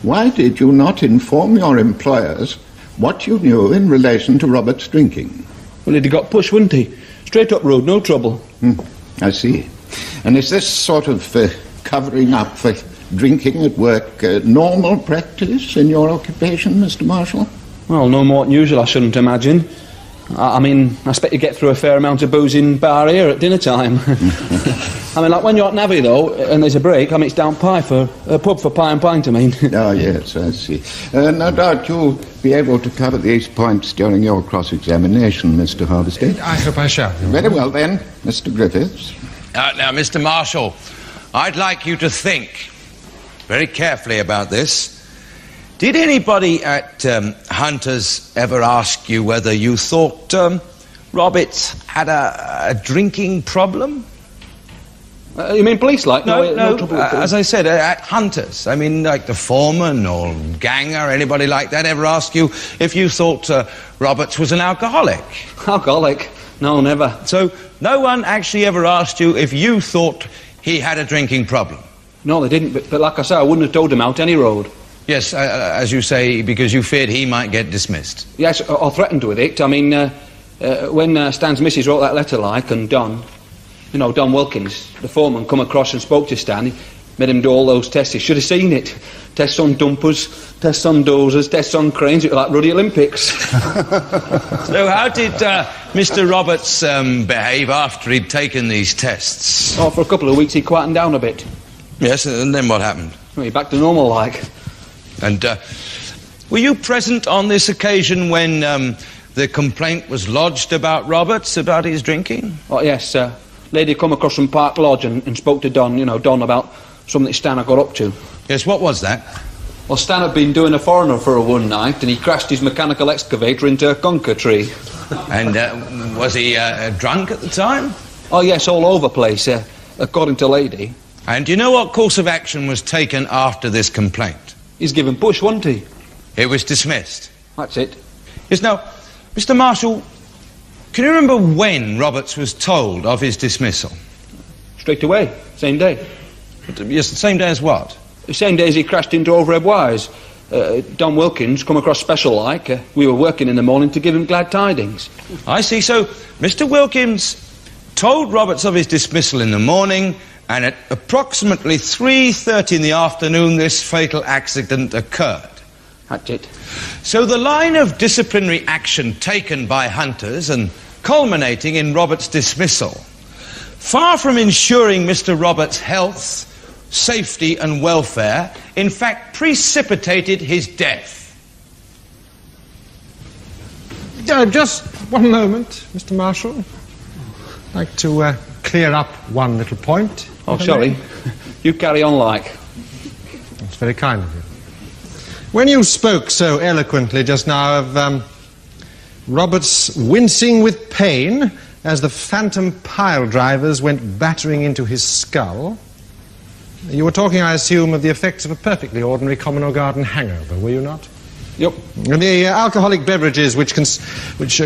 Why did you not inform your employers what you knew in relation to Robert's drinking? Well, he'd have got pushed, wouldn't he? Straight up road, no trouble. I see. And is this sort of covering up for drinking at work normal practice in your occupation, Mr. Marshall? Well, no more than usual, I shouldn't imagine. I mean, I expect you get through a fair amount of booze in bar here at dinner time. I mean, like when you're at Navy, though, and there's a break, I mean, it's down pie for a pub for pie and pint, I mean. Oh, yes, I see. No doubt you'll be able to cover these points during your cross-examination, Mr. Harvester. I hope I shall. Very well, then, Mr. Griffiths. Now, Mr. Marshall, I'd like you to think very carefully about this. Did anybody at Hunter's ever ask you whether you thought Roberts had a drinking problem? You mean police, like? No, trouble with as I said, at Hunter's. I mean, like the foreman or ganger, anybody like that ever ask you if you thought Roberts was an alcoholic? Alcoholic? No, never. So no one actually ever asked you if you thought he had a drinking problem? No, they didn't, but like I say, I wouldn't have told him out any road. Yes, as you say, because you feared he might get dismissed. Yes, or threatened with it. I mean, when Stan's missus wrote that letter, like, and Don, you know, Don Wilkins, the foreman, come across and spoke to Stan, he made him do all those tests. He should have seen it. Tests on dumpers, tests on dozers, tests on cranes. It was like ruddy Olympics. So how did Mr. Roberts behave after he'd taken these tests? Oh, for a couple of weeks he quietened down a bit. Yes, and then what happened? Well, he back to normal, like. And were you present on this occasion when the complaint was lodged about Roberts, about his drinking? Oh, yes, lady come across from Park Lodge and spoke to Don, you know, Don about something that Stan had got up to. Yes, what was that? Well, Stan had been doing a foreigner for one night and he crashed his mechanical excavator into a conker tree. And was he drunk at the time? Oh, yes, all over the place, according to lady. And do you know what course of action was taken after this complaint? He's given push, wasn't he? It was dismissed. That's it. Yes, now, Mr. Marshall, can you remember when Roberts was told of his dismissal? Straight away, same day. Yes, the same day as what? The same day as he crashed into overhead wires. Don Wilkins come across special like. We were working in the morning to give him glad tidings. I see. So, Mr. Wilkins told Roberts of his dismissal in the morning, and at approximately 3:30 in the afternoon, this fatal accident occurred. That's it. So the line of disciplinary action taken by Hunters and culminating in Roberts' dismissal, far from ensuring Mr. Roberts' health, safety and welfare, in fact precipitated his death. Just one moment, Mr. Marshall. I'd like to clear up one little point. Oh, sorry. You carry on, like. That's very kind of you. When you spoke so eloquently just now of Roberts wincing with pain as the phantom pile drivers went battering into his skull, you were talking, I assume, of the effects of a perfectly ordinary common or garden hangover, were you not? Yep. And the alcoholic beverages which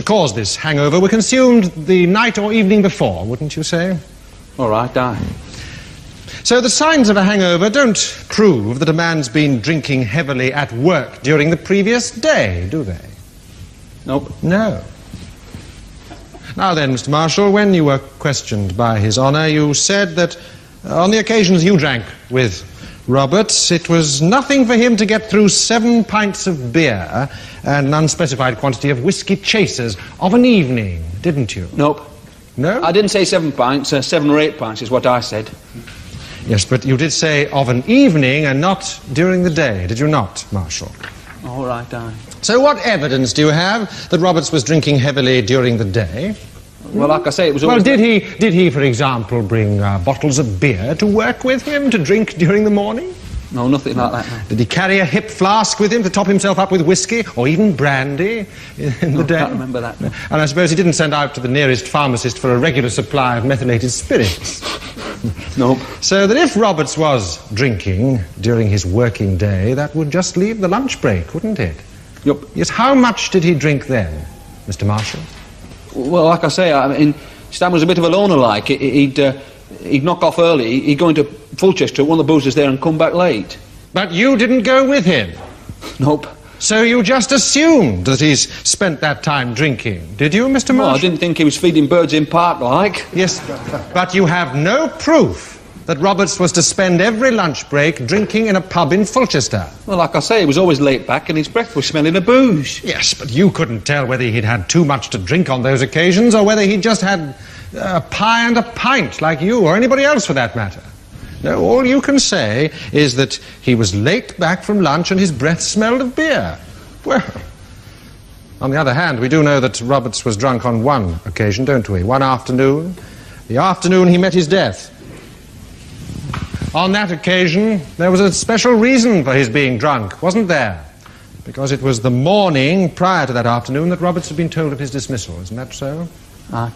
caused this hangover were consumed the night or evening before, wouldn't you say? All right, aye. So the signs of a hangover don't prove that a man's been drinking heavily at work during the previous day, do they? Nope. No. Now then, Mr. Marshall, when you were questioned by His Honour, you said that on the occasions you drank with Roberts, it was nothing for him to get through 7 pints of beer and an unspecified quantity of whiskey chasers of an evening, didn't you? Nope. No? I didn't say 7 pints, 7 or 8 pints is what I said. Yes, but you did say of an evening and not during the day, did you not, Marshall? All right, aye. So what evidence do you have that Roberts was drinking heavily during the day? Well, like I say, it was Well, always... did he, for example, bring bottles of beer to work with him to drink during the morning? No, nothing like that, no. Did he carry a hip flask with him to top himself up with whiskey or even brandy in the day? I can't remember that, no. And I suppose he didn't send out to the nearest pharmacist for a regular supply of methylated spirits? Nope. So that if Roberts was drinking during his working day, that would just leave the lunch break, wouldn't it? Yep. Yes, how much did he drink then, Mr. Marshall? Well, like I say, I mean, Stan was a bit of a loner, like. He'd knock off early, he'd go into Fulchester at one of the boozers there and come back late. But you didn't go with him? Nope. So you just assumed that he's spent that time drinking, did you, Mr. Marshall? Well, I didn't think he was feeding birds in park, like. Yes, but you have no proof that Roberts was to spend every lunch break drinking in a pub in Fulchester. Well, like I say, he was always late back and his breath was smelling of booze. Yes, but you couldn't tell whether he'd had too much to drink on those occasions or whether he'd just had a pie and a pint like you or anybody else for that matter. No, all you can say is that he was late back from lunch and his breath smelled of beer. Well, on the other hand, we do know that Roberts was drunk on one occasion, don't we? One afternoon. The afternoon he met his death. On that occasion, there was a special reason for his being drunk, wasn't there? Because it was the morning prior to that afternoon that Roberts had been told of his dismissal, isn't that so? Aye.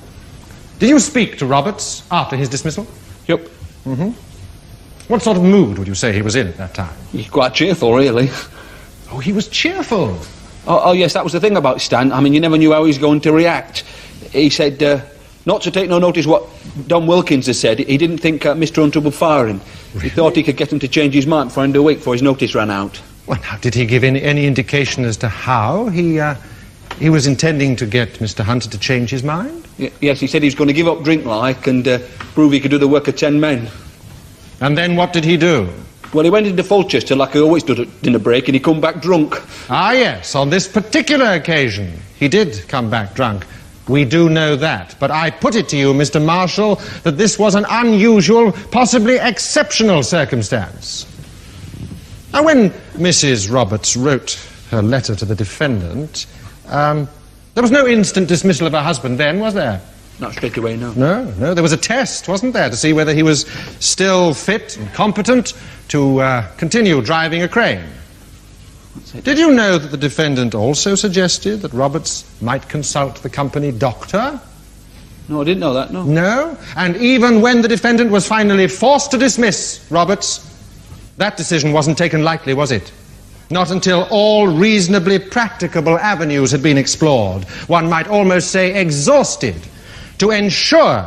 Did you speak to Roberts after his dismissal? Yep. Mm-hmm. What sort of mood would you say he was in at that time? He's quite cheerful, really. Oh, he was cheerful. Oh, yes, that was the thing about Stan. I mean, you never knew how he was going to react. He said not to take no notice what Don Wilkins had said. He didn't think Mr. Hunter would fire him. Really? He thought he could get him to change his mind for end of week before his notice ran out. Well, now, did he give any indication as to how he was intending to get Mr. Hunter to change his mind? Yes, he said he was going to give up drink, and prove he could do the work of 10 men. And then what did he do? Well, he went into Fulchester like he always did at dinner break, and he come back drunk. Ah, yes, on this particular occasion, he did come back drunk. We do know that. But I put it to you, Mr. Marshall, that this was an unusual, possibly exceptional circumstance. Now, when Mrs. Roberts wrote her letter to the defendant, there was no instant dismissal of her husband then, was there? Not straight away, no. No, there was a test, wasn't there, to see whether he was still fit and competent to continue driving a crane. Did you know that the defendant also suggested that Roberts might consult the company doctor? No, I didn't know that, no. No? And even when the defendant was finally forced to dismiss Roberts, that decision wasn't taken lightly, was it? Not until all reasonably practicable avenues had been explored, one might almost say exhausted, to ensure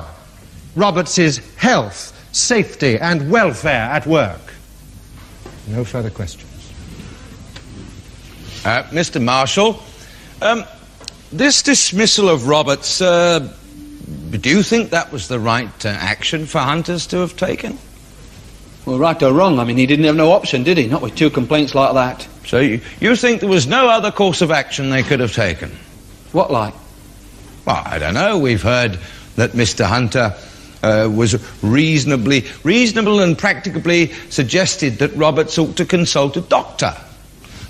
Roberts's health, safety, and welfare at work. No further questions. Mr. Marshall, this dismissal of Roberts, do you think that was the right action for Hunters to have taken? Well, right or wrong, I mean, he didn't have no option, did he? Not with 2 complaints like that. So you think there was no other course of action they could have taken? What like? Well, I don't know. We've heard that Mr. Hunter was reasonable and practicably suggested that Roberts ought to consult a doctor.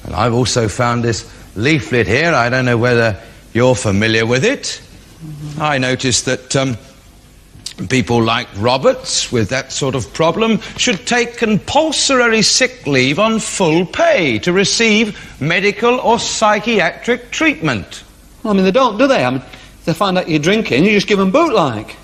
And I've also found this leaflet here. I don't know whether you're familiar with it. I noticed that people like Roberts with that sort of problem should take compulsory sick leave on full pay to receive medical or psychiatric treatment. Well, I mean, they don't, do they? I mean, if they find out you're drinking, you just give them boot like.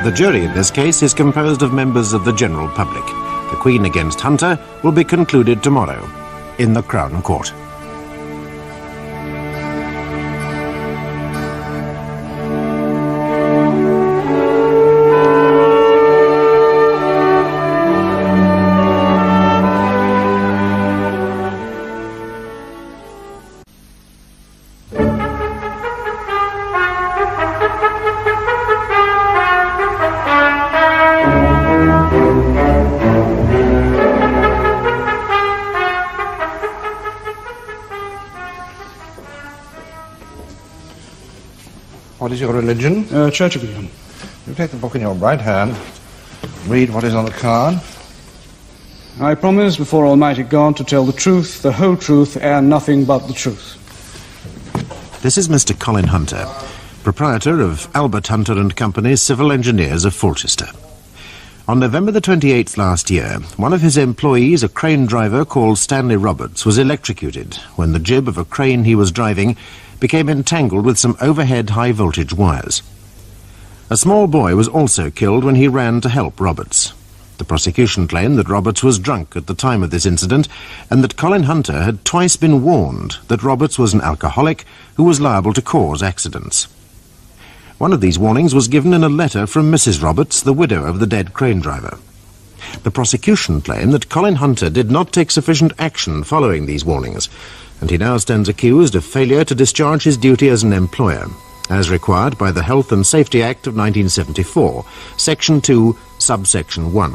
The jury in this case is composed of members of the general public. The Queen against Hunter will be concluded tomorrow in the Crown Court. What is your religion? Church of England. You take the book in your right hand, read what is on the card. I promise before Almighty God to tell the truth, the whole truth, and nothing but the truth. This is Mr. Colin Hunter, proprietor of Albert Hunter and Company's Civil Engineers of Fulchester. On November the 28th last year, one of his employees, a crane driver called Stanley Roberts, was electrocuted when the jib of a crane he was driving became entangled with some overhead high-voltage wires. A small boy was also killed when he ran to help Roberts. The prosecution claimed that Roberts was drunk at the time of this incident and that Colin Hunter had twice been warned that Roberts was an alcoholic who was liable to cause accidents. One of these warnings was given in a letter from Mrs. Roberts, the widow of the dead crane driver. The prosecution claimed that Colin Hunter did not take sufficient action following these warnings, and he now stands accused of failure to discharge his duty as an employer, as required by the Health and Safety Act of 1974, Section 2, Subsection 1,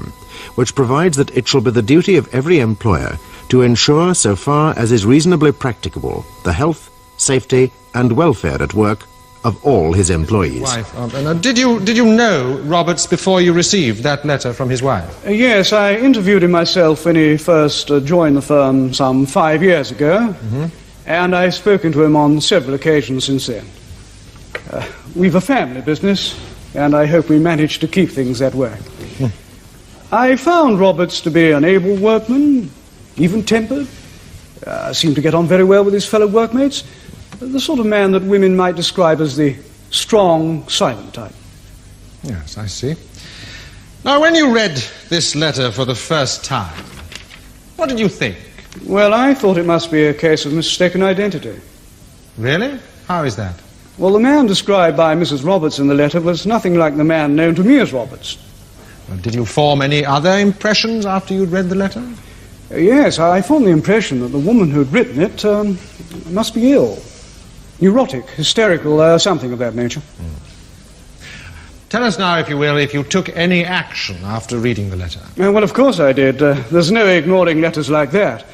which provides that it shall be the duty of every employer to ensure, so far as is reasonably practicable, the health, safety and welfare at work of all his employees. Did you know Roberts before you received that letter from his wife? Yes, I interviewed him myself when he first joined the firm some 5 years ago, and I've spoken to him on several occasions since then. We've a family business, and I hope we manage to keep things that way. I found Roberts to be an able workman, even-tempered, seemed to get on very well with his fellow workmates, the sort of man that women might describe as the strong, silent type. Yes, I see. Now, when you read this letter for the first time, what did you think? Well, I thought it must be a case of mistaken identity. Really? How is that? Well, the man described by Mrs. Roberts in the letter was nothing like the man known to me as Roberts. Well, did you form any other impressions after you'd read the letter? Yes, I formed the impression that the woman who'd written it must be ill. Neurotic, hysterical, something of that nature. Tell us now, if you will, if you took any action after reading the letter. Well, of course I did. There's no ignoring letters like that.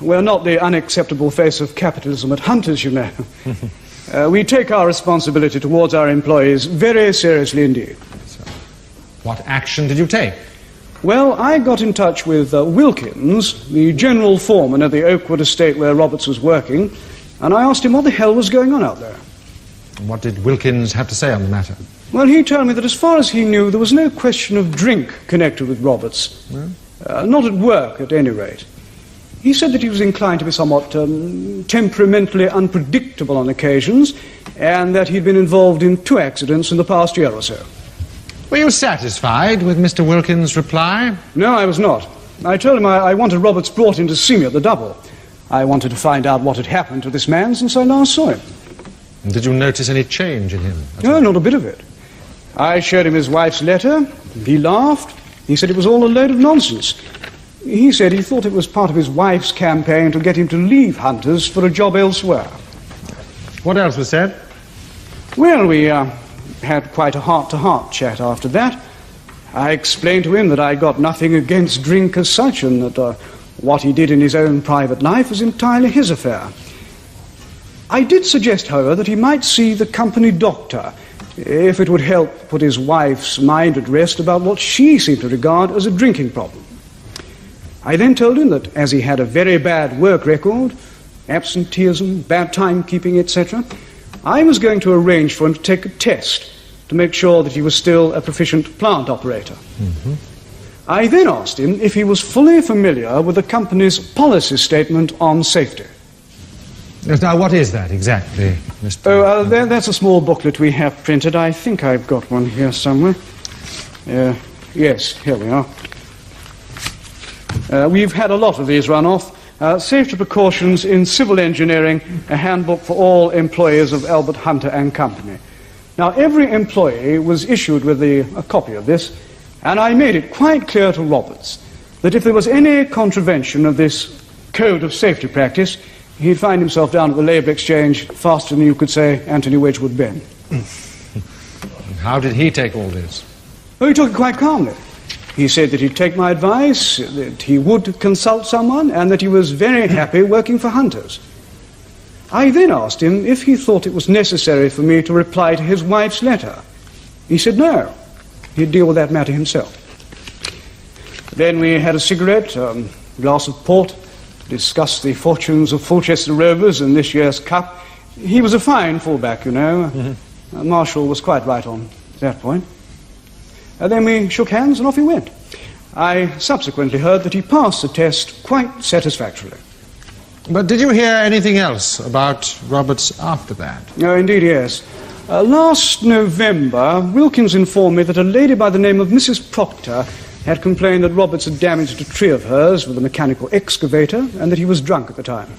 We're not the unacceptable face of capitalism at Hunters, you know. We take our responsibility towards our employees very seriously indeed. So, what action did you take? Well, I got in touch with Wilkins, the general foreman at the Oakwood estate where Roberts was working, and I asked him what the hell was going on out there. And what did Wilkins have to say on the matter? Well, he told me that as far as he knew, there was no question of drink connected with Roberts. Not at work, at any rate. He said that he was inclined to be somewhat temperamentally unpredictable on occasions, and that he'd been involved in 2 accidents in the past year or so. Were you satisfied with Mr. Wilkins' reply? No, I was not. I told him I wanted Roberts brought in to see me at the Double. I wanted to find out what had happened to this man since I last saw him. And did you notice any change in him? No, not a bit of it. I showed him his wife's letter. He laughed. He said it was all a load of nonsense. He said he thought it was part of his wife's campaign to get him to leave Hunters for a job elsewhere. What else was said? Well, we had quite a heart-to-heart chat after that. I explained to him that I got nothing against drink as such, and that what he did in his own private life was entirely his affair. I did suggest, however, that he might see the company doctor, if it would help put his wife's mind at rest about what she seemed to regard as a drinking problem. I then told him that as he had a very bad work record, absenteeism, bad timekeeping, etc., I was going to arrange for him to take a test to make sure that he was still a proficient plant operator. I then asked him if he was fully familiar with the company's policy statement on safety. Yes, now, what is that exactly, Mr. That's a small booklet we have printed. I think I've got one here somewhere. Yes, here we are. We've had a lot of these run off. Safety Precautions in Civil Engineering, a handbook for all employees of Albert Hunter and Company. Now, every employee was issued with a copy of this, and I made it quite clear to Roberts that if there was any contravention of this code of safety practice, he'd find himself down at the Labour Exchange faster than you could say Anthony Wedgwood Ben. How did he take all this? Well, he took it quite calmly. He said that he'd take my advice, that he would consult someone, and that he was very happy working for Hunters. I then asked him if he thought it was necessary for me to reply to his wife's letter. He said no. He'd deal with that matter himself. Then we had a cigarette, a glass of port, to discuss the fortunes of Fulchester Rovers in this year's Cup. He was a fine fullback, you know. Marshall was quite right on that point. Then we shook hands and off he went. I subsequently heard that he passed the test quite satisfactorily. But did you hear anything else about Roberts after that? Oh, indeed, yes. Last November, Wilkins informed me that a lady by the name of Mrs. Proctor had complained that Roberts had damaged a tree of hers with a mechanical excavator and that he was drunk at the time.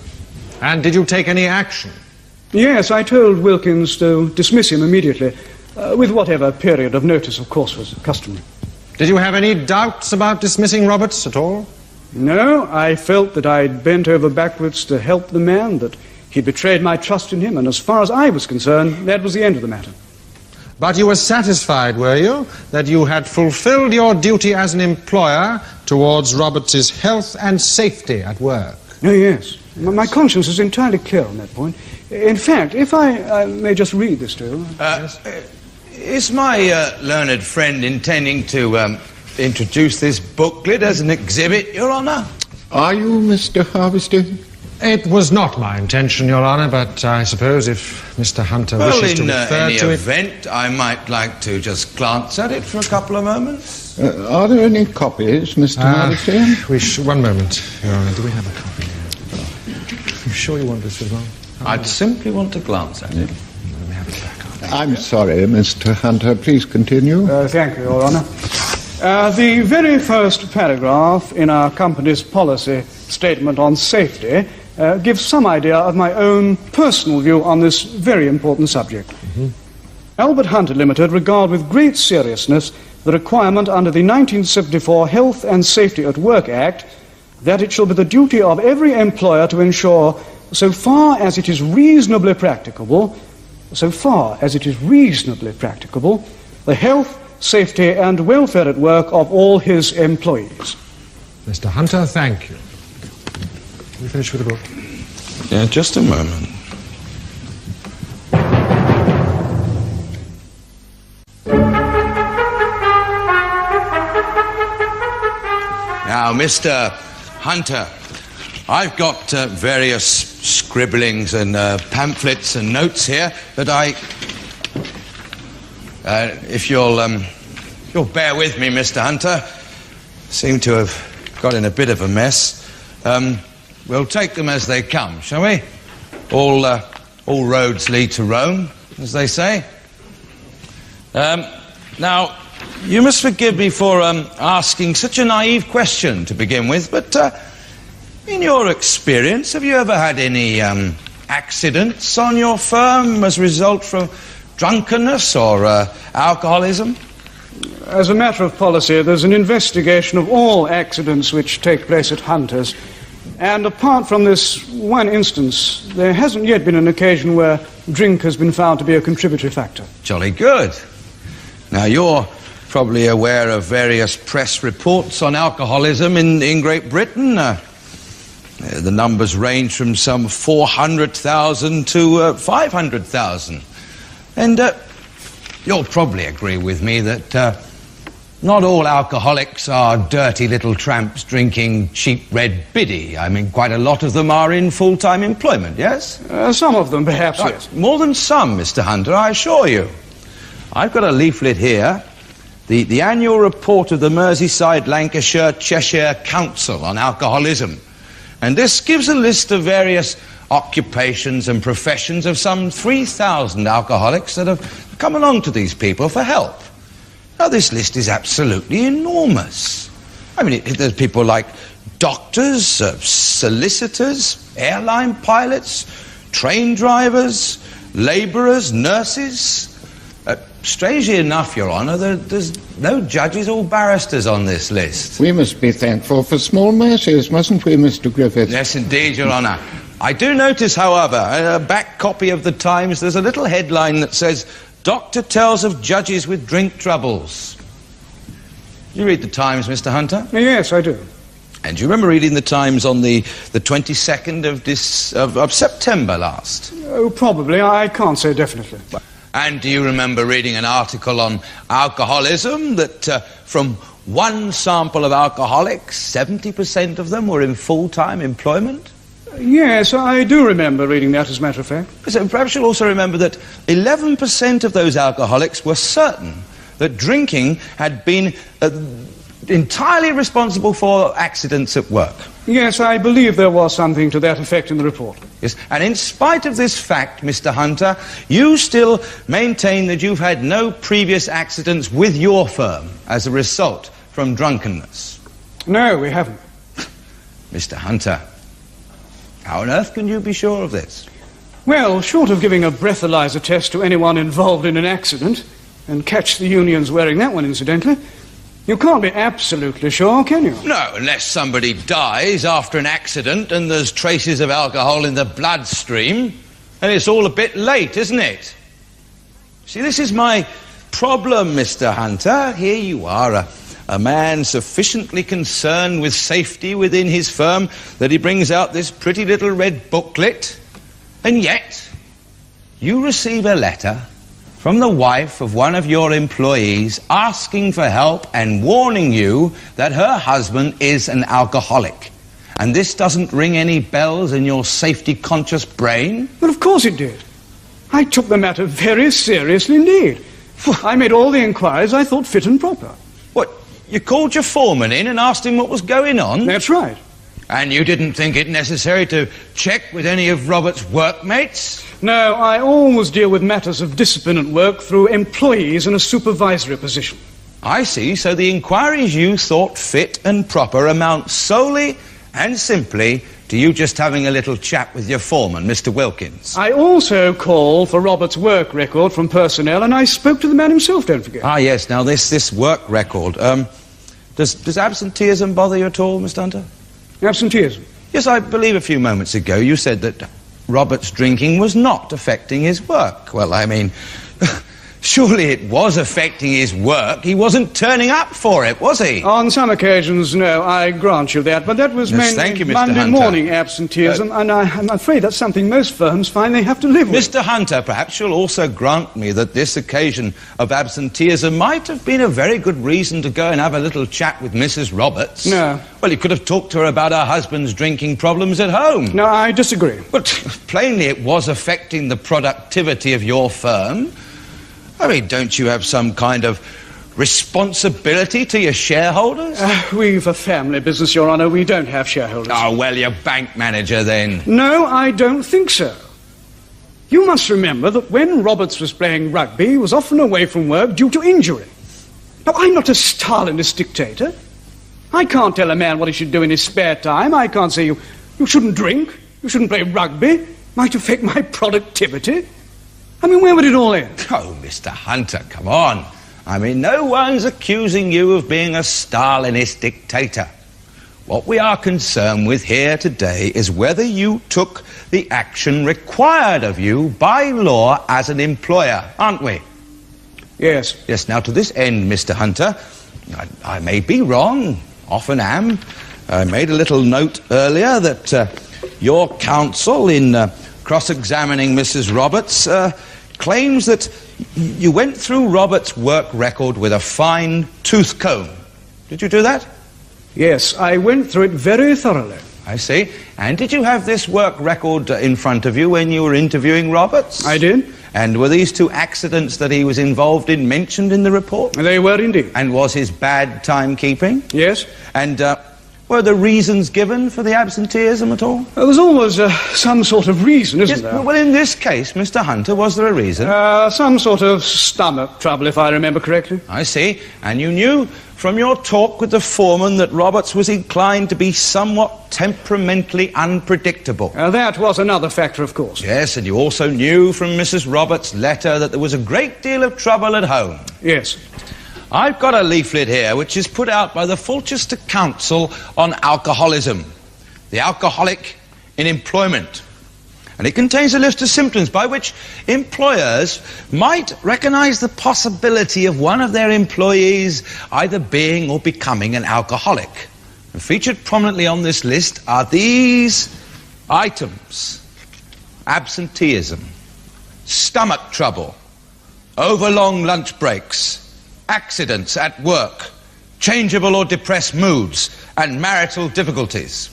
And did you take any action? Yes, I told Wilkins to dismiss him immediately, with whatever period of notice, of course, was customary. Did you have any doubts about dismissing Roberts at all? No, I felt that I'd bent over backwards to help the man, that he'd betrayed my trust in him, and as far as I was concerned, that was the end of the matter. But you were satisfied, were you, that you had fulfilled your duty as an employer towards Roberts's health and safety at work? Oh, yes. My conscience is entirely clear on that point. In fact, if I may just read this to you. Is my learned friend intending to introduce this booklet as an exhibit, Your Honour? Are you, Mr. Harveston? It was not my intention, Your Honour, but I suppose if Mr. Hunter wishes to refer to it... Well, in any event, I might like to just glance at it for a couple of moments. Are there any copies, Mr. Harveston? One moment, Your Honour. Do we have a copy? You sure you want this as well? I'd simply want to glance at it. Let me have it back. I'm sorry, Mr. Hunter. Please continue. Thank you, Your Honour. The very first paragraph in our company's policy statement on safety gives some idea of my own personal view on this very important subject. Albert Hunter Limited regard with great seriousness the requirement under the 1974 Health and Safety at Work Act that it shall be the duty of every employer to ensure, so far as it is reasonably practicable, the health, safety and welfare at work of all his employees. Mr. Hunter, thank you. We finish with the book? Yeah, just a moment. Now, Mr. Hunter, I've got various scribblings and pamphlets and notes here that if you'll bear with me, Mr. Hunter, seem to have got in a bit of a mess. We'll take them as they come, shall we? All roads lead to Rome, as they say. Now, you must forgive me for asking such a naive question to begin with, but in your experience, have you ever had any accidents on your firm as a result from drunkenness or alcoholism? As a matter of policy, there's an investigation of all accidents which take place at Hunter's. And apart from this one instance, there hasn't yet been an occasion where drink has been found to be a contributory factor. Jolly good. Now, you're probably aware of various press reports on alcoholism in Great Britain. The numbers range from some 400,000 to 500,000. And you'll probably agree with me that not all alcoholics are dirty little tramps drinking cheap red biddy. I mean, quite a lot of them are in full-time employment, yes? Some of them, perhaps, yes. More than some, Mr. Hunter, I assure you. I've got a leaflet here, the annual report of the Merseyside, Lancashire, Cheshire Council on alcoholism. And this gives a list of various occupations and professions of some 3,000 alcoholics that have come along to these people for help. Now, this list is absolutely enormous. I mean, there's people like doctors, solicitors, airline pilots, train drivers, labourers, nurses. Strangely enough, Your Honour, there's no judges or barristers on this list. We must be thankful for small mercies, mustn't we, Mr. Griffith? Yes, indeed, Your Honour. I do notice, however, a back copy of the Times, there's a little headline that says, "Doctor tells of judges with drink troubles." Do you read the Times, Mr. Hunter? Yes, I do. And do you remember reading the Times on the 22nd of September last? Oh, probably. I can't say definitely. And do you remember reading an article on alcoholism that from one sample of alcoholics, 70% of them were in full-time employment? Yes, I do remember reading that, as a matter of fact. So perhaps you'll also remember that 11% of those alcoholics were certain that drinking had been entirely responsible for accidents at work. Yes, I believe there was something to that effect in the report. Yes, and in spite of this fact, Mr. Hunter, you still maintain that you've had no previous accidents with your firm as a result from drunkenness. No, we haven't. Mr. Hunter, how on earth can you be sure of this? Well, short of giving a breathalyzer test to anyone involved in an accident, and catch the unions wearing that one, incidentally, you can't be absolutely sure, can you? No, unless somebody dies after an accident and there's traces of alcohol in the bloodstream, and it's all a bit late, isn't it? See, this is my problem, Mr. Hunter. Here you are, A man sufficiently concerned with safety within his firm that he brings out this pretty little red booklet. And yet, you receive a letter from the wife of one of your employees asking for help and warning you that her husband is an alcoholic. And this doesn't ring any bells in your safety-conscious brain? Well, of course it did. I took the matter very seriously indeed. I made all the inquiries I thought fit and proper. What, you called your foreman in and asked him what was going on? That's right. And you didn't think it necessary to check with any of Robert's workmates? No, I always deal with matters of discipline at work through employees in a supervisory position. I see, so the inquiries you thought fit and proper amount solely and simply to you just having a little chat with your foreman, Mr. Wilkins. I also called for Robert's work record from personnel, and I spoke to the man himself, don't forget. Ah, yes, now this work record, does absenteeism bother you at all, Mr. Hunter? Absenteeism? Yes, I believe a few moments ago you said that Robert's drinking was not affecting his work. Well, I mean, surely it was affecting his work. He wasn't turning up for it, was he? On some occasions, no, I grant you that. But that was Yes, mainly thank you, Mr. Monday Hunter. morning absenteeism, and I'm afraid that's something most firms find they have to live with. Mr. Hunter, perhaps you'll also grant me that this occasion of absenteeism might have been a very good reason to go and have a little chat with Mrs. Roberts. No. Well, you could have talked to her about her husband's drinking problems at home. No, I disagree. But plainly it was affecting the productivity of your firm. I mean, don't you have some kind of responsibility to your shareholders? We've a family business, Your Honour. We don't have shareholders. Oh, well, you're bank manager then. No, I don't think so. You must remember that when Roberts was playing rugby, he was often away from work due to injury. Now, I'm not a Stalinist dictator. I can't tell a man what he should do in his spare time. I can't say you shouldn't drink, you shouldn't play rugby. It might affect my productivity. I mean, where would it all end? Oh, Mr. Hunter, come on. I mean, no one's accusing you of being a Stalinist dictator. What we are concerned with here today is whether you took the action required of you by law as an employer, aren't we? Yes. Yes, now to this end, Mr. Hunter, I may be wrong, often am. I made a little note earlier that your counsel in cross-examining Mrs. Roberts claims that you went through Roberts' work record with a fine tooth comb. Did you do that? Yes, I went through it very thoroughly. I see. And did you have this work record in front of you when you were interviewing Roberts? I did. And were these two accidents that he was involved in mentioned in the report? They were indeed. And was his bad timekeeping? Yes. And were the reasons given for the absenteeism at all? There's always some sort of reason, isn't there? Well, in this case, Mr. Hunter, was there a reason? Some sort of stomach trouble, if I remember correctly. I see. And you knew from your talk with the foreman that Roberts was inclined to be somewhat temperamentally unpredictable. That was another factor, of course. Yes, and you also knew from Mrs. Roberts' letter that there was a great deal of trouble at home. Yes. I've got a leaflet here which is put out by the Fulchester Council on Alcoholism, the alcoholic in employment. And it contains a list of symptoms by which employers might recognise the possibility of one of their employees either being or becoming an alcoholic. And featured prominently on this list are these items: absenteeism, stomach trouble, overlong lunch breaks, accidents at work, changeable or depressed moods, and marital difficulties.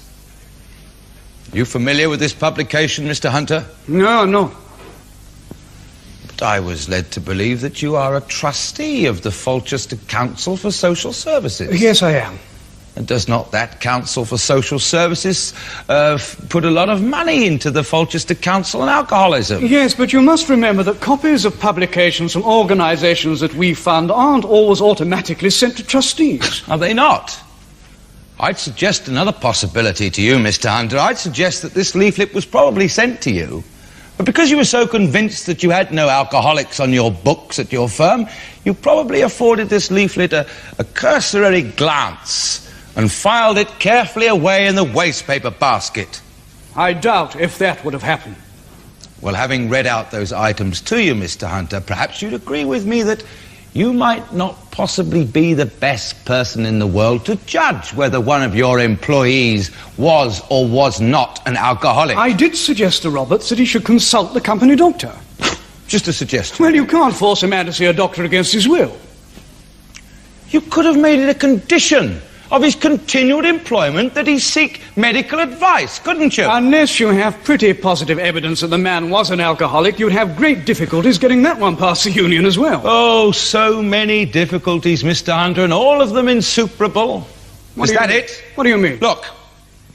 You familiar with this publication, Mr. Hunter? No, I'm not. But I was led to believe that you are a trustee of the Fulchester Council for Social Services. Yes, I am. And does not that Council for Social Services put a lot of money into the Fulchester Council on Alcoholism? Yes, but you must remember that copies of publications from organisations that we fund aren't always automatically sent to trustees. Are they not? I'd suggest another possibility to you, Mr. Hunter. I'd suggest that this leaflet was probably sent to you, but because you were so convinced that you had no alcoholics on your books at your firm, you probably afforded this leaflet a cursory glance and filed it carefully away in the wastepaper basket. I doubt if that would have happened. Well, having read out those items to you, Mr. Hunter, perhaps you'd agree with me that you might not possibly be the best person in the world to judge whether one of your employees was or was not an alcoholic. I did suggest to Roberts that he should consult the company doctor. Just a suggestion. Well, you can't force a man to see a doctor against his will. You could have made it a condition of his continued employment that he seek medical advice, couldn't you? Unless you have pretty positive evidence that the man was an alcoholic, you'd have great difficulties getting that one past the union as well. Oh, so many difficulties, Mr. Hunter, and all of them insuperable. Is that it? What do you mean? Look,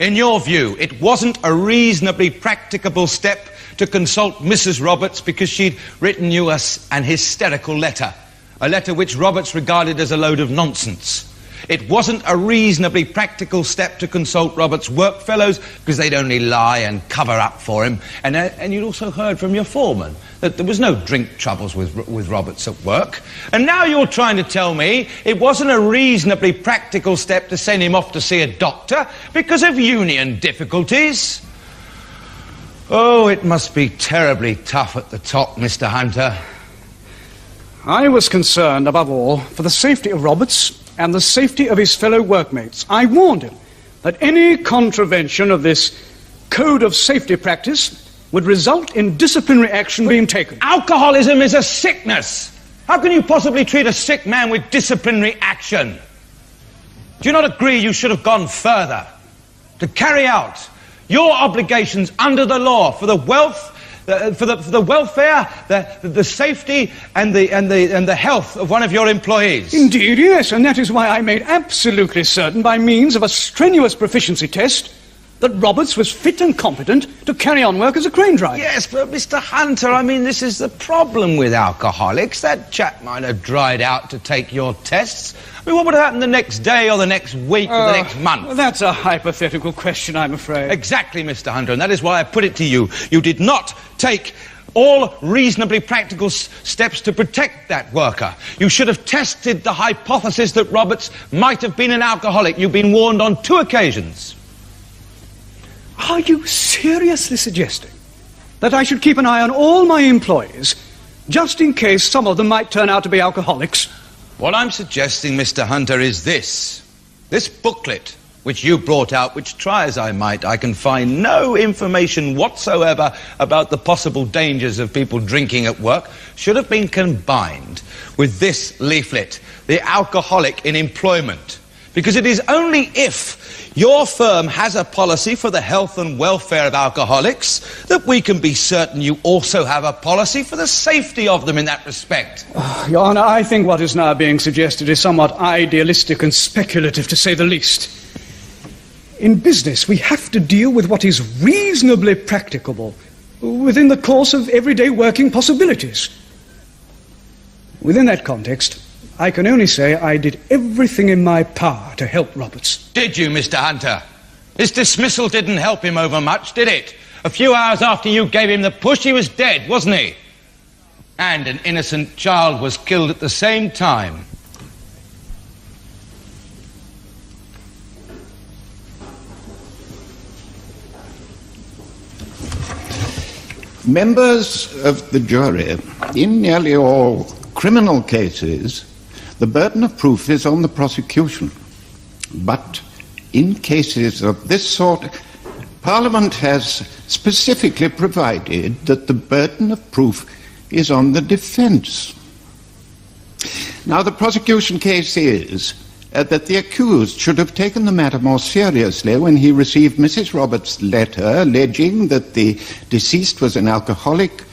in your view, it wasn't a reasonably practicable step to consult Mrs. Roberts because she'd written you an hysterical letter, a letter which Roberts regarded as a load of nonsense. It wasn't a reasonably practical step to consult Roberts' workfellows because they'd only lie and cover up for him. And you'd also heard from your foreman that there was no drink troubles with Roberts at work. And now you're trying to tell me it wasn't a reasonably practical step to send him off to see a doctor because of union difficulties. Oh, it must be terribly tough at the top, Mr. Hunter. I was concerned, above all, for the safety of Roberts and the safety of his fellow workmates. I warned him that any contravention of this code of safety practice would result in disciplinary action being taken. Alcoholism is a sickness. How can you possibly treat a sick man with disciplinary action? Do you not agree you should have gone further to carry out your obligations under the law for the wealth, for the welfare, the safety, and the health of one of your employees? Indeed, yes, and that is why I made absolutely certain, by means of a strenuous proficiency test, that Roberts was fit and competent to carry on work as a crane driver. Yes, but Mr. Hunter, I mean, this is the problem with alcoholics. That chap might have dried out to take your tests. I mean, what would happen the next day or the next week or the next month? Well, that's a hypothetical question, I'm afraid. Exactly, Mr. Hunter, and that is why I put it to you. You did not take all reasonably practical steps to protect that worker. You should have tested the hypothesis that Roberts might have been an alcoholic. You've been warned on 2 occasions. Are you seriously suggesting that I should keep an eye on all my employees, just in case some of them might turn out to be alcoholics? What I'm suggesting, Mr. Hunter, is this booklet which you brought out, which, try as I might, I can find no information whatsoever about the possible dangers of people drinking at work, should have been combined with this leaflet, The Alcoholic in Employment. Because it is only if your firm has a policy for the health and welfare of alcoholics that we can be certain you also have a policy for the safety of them in that respect. Oh, Your Honour, I think what is now being suggested is somewhat idealistic and speculative, to say the least. In business, we have to deal with what is reasonably practicable within the course of everyday working possibilities. Within that context, I can only say I did everything in my power to help Roberts. Did you, Mr. Hunter? His dismissal didn't help him over much, did it? A few hours after you gave him the push, he was dead, wasn't he? And an innocent child was killed at the same time. Members of the jury, in nearly all criminal cases, the burden of proof is on the prosecution. But in cases of this sort, Parliament has specifically provided that the burden of proof is on the defence. Now, the prosecution case is that the accused should have taken the matter more seriously when he received Mrs. Roberts' letter alleging that the deceased was an alcoholic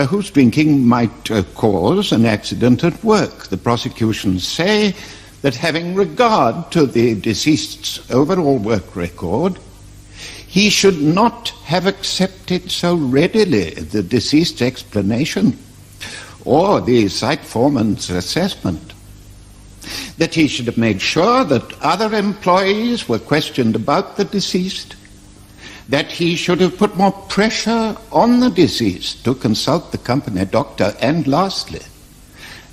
whose drinking might cause an accident at work. The prosecution say that having regard to the deceased's overall work record, he should not have accepted so readily the deceased's explanation or the site foreman's assessment, that he should have made sure that other employees were questioned about the deceased, that he should have put more pressure on the deceased to consult the company doctor, and lastly,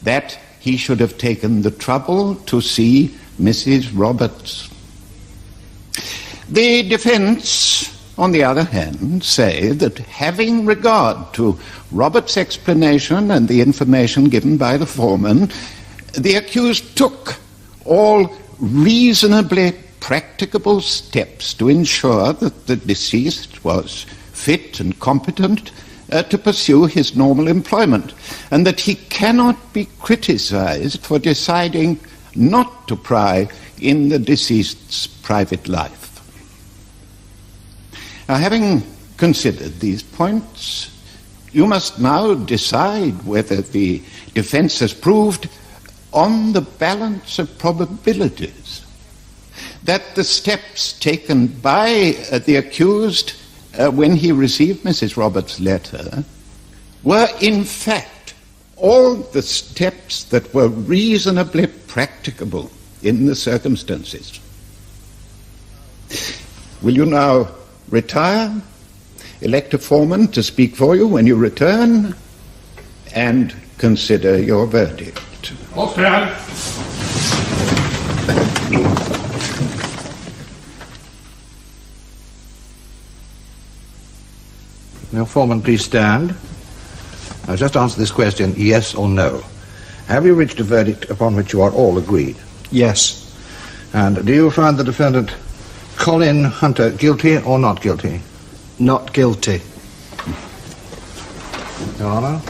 that he should have taken the trouble to see Mrs. Roberts. The defence, on the other hand, say that having regard to Roberts' explanation and the information given by the foreman, the accused took all reasonably practicable steps to ensure that the deceased was fit and competent to pursue his normal employment, and that he cannot be criticized for deciding not to pry in the deceased's private life. Now, having considered these points, you must now decide whether the defense has proved, on the balance of probabilities, that the steps taken by the accused when he received Mrs. Roberts' letter were in fact all the steps that were reasonably practicable in the circumstances. Will you now retire, elect a foreman to speak for you when you return, and consider your verdict? Okay. Now, foreman, please stand. Now, just answer this question, yes or no. Have you reached a verdict upon which you are all agreed? Yes. And do you find the defendant, Colin Hunter, guilty or not guilty? Not guilty. Your Honour?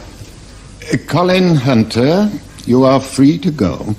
Colin Hunter, you are free to go.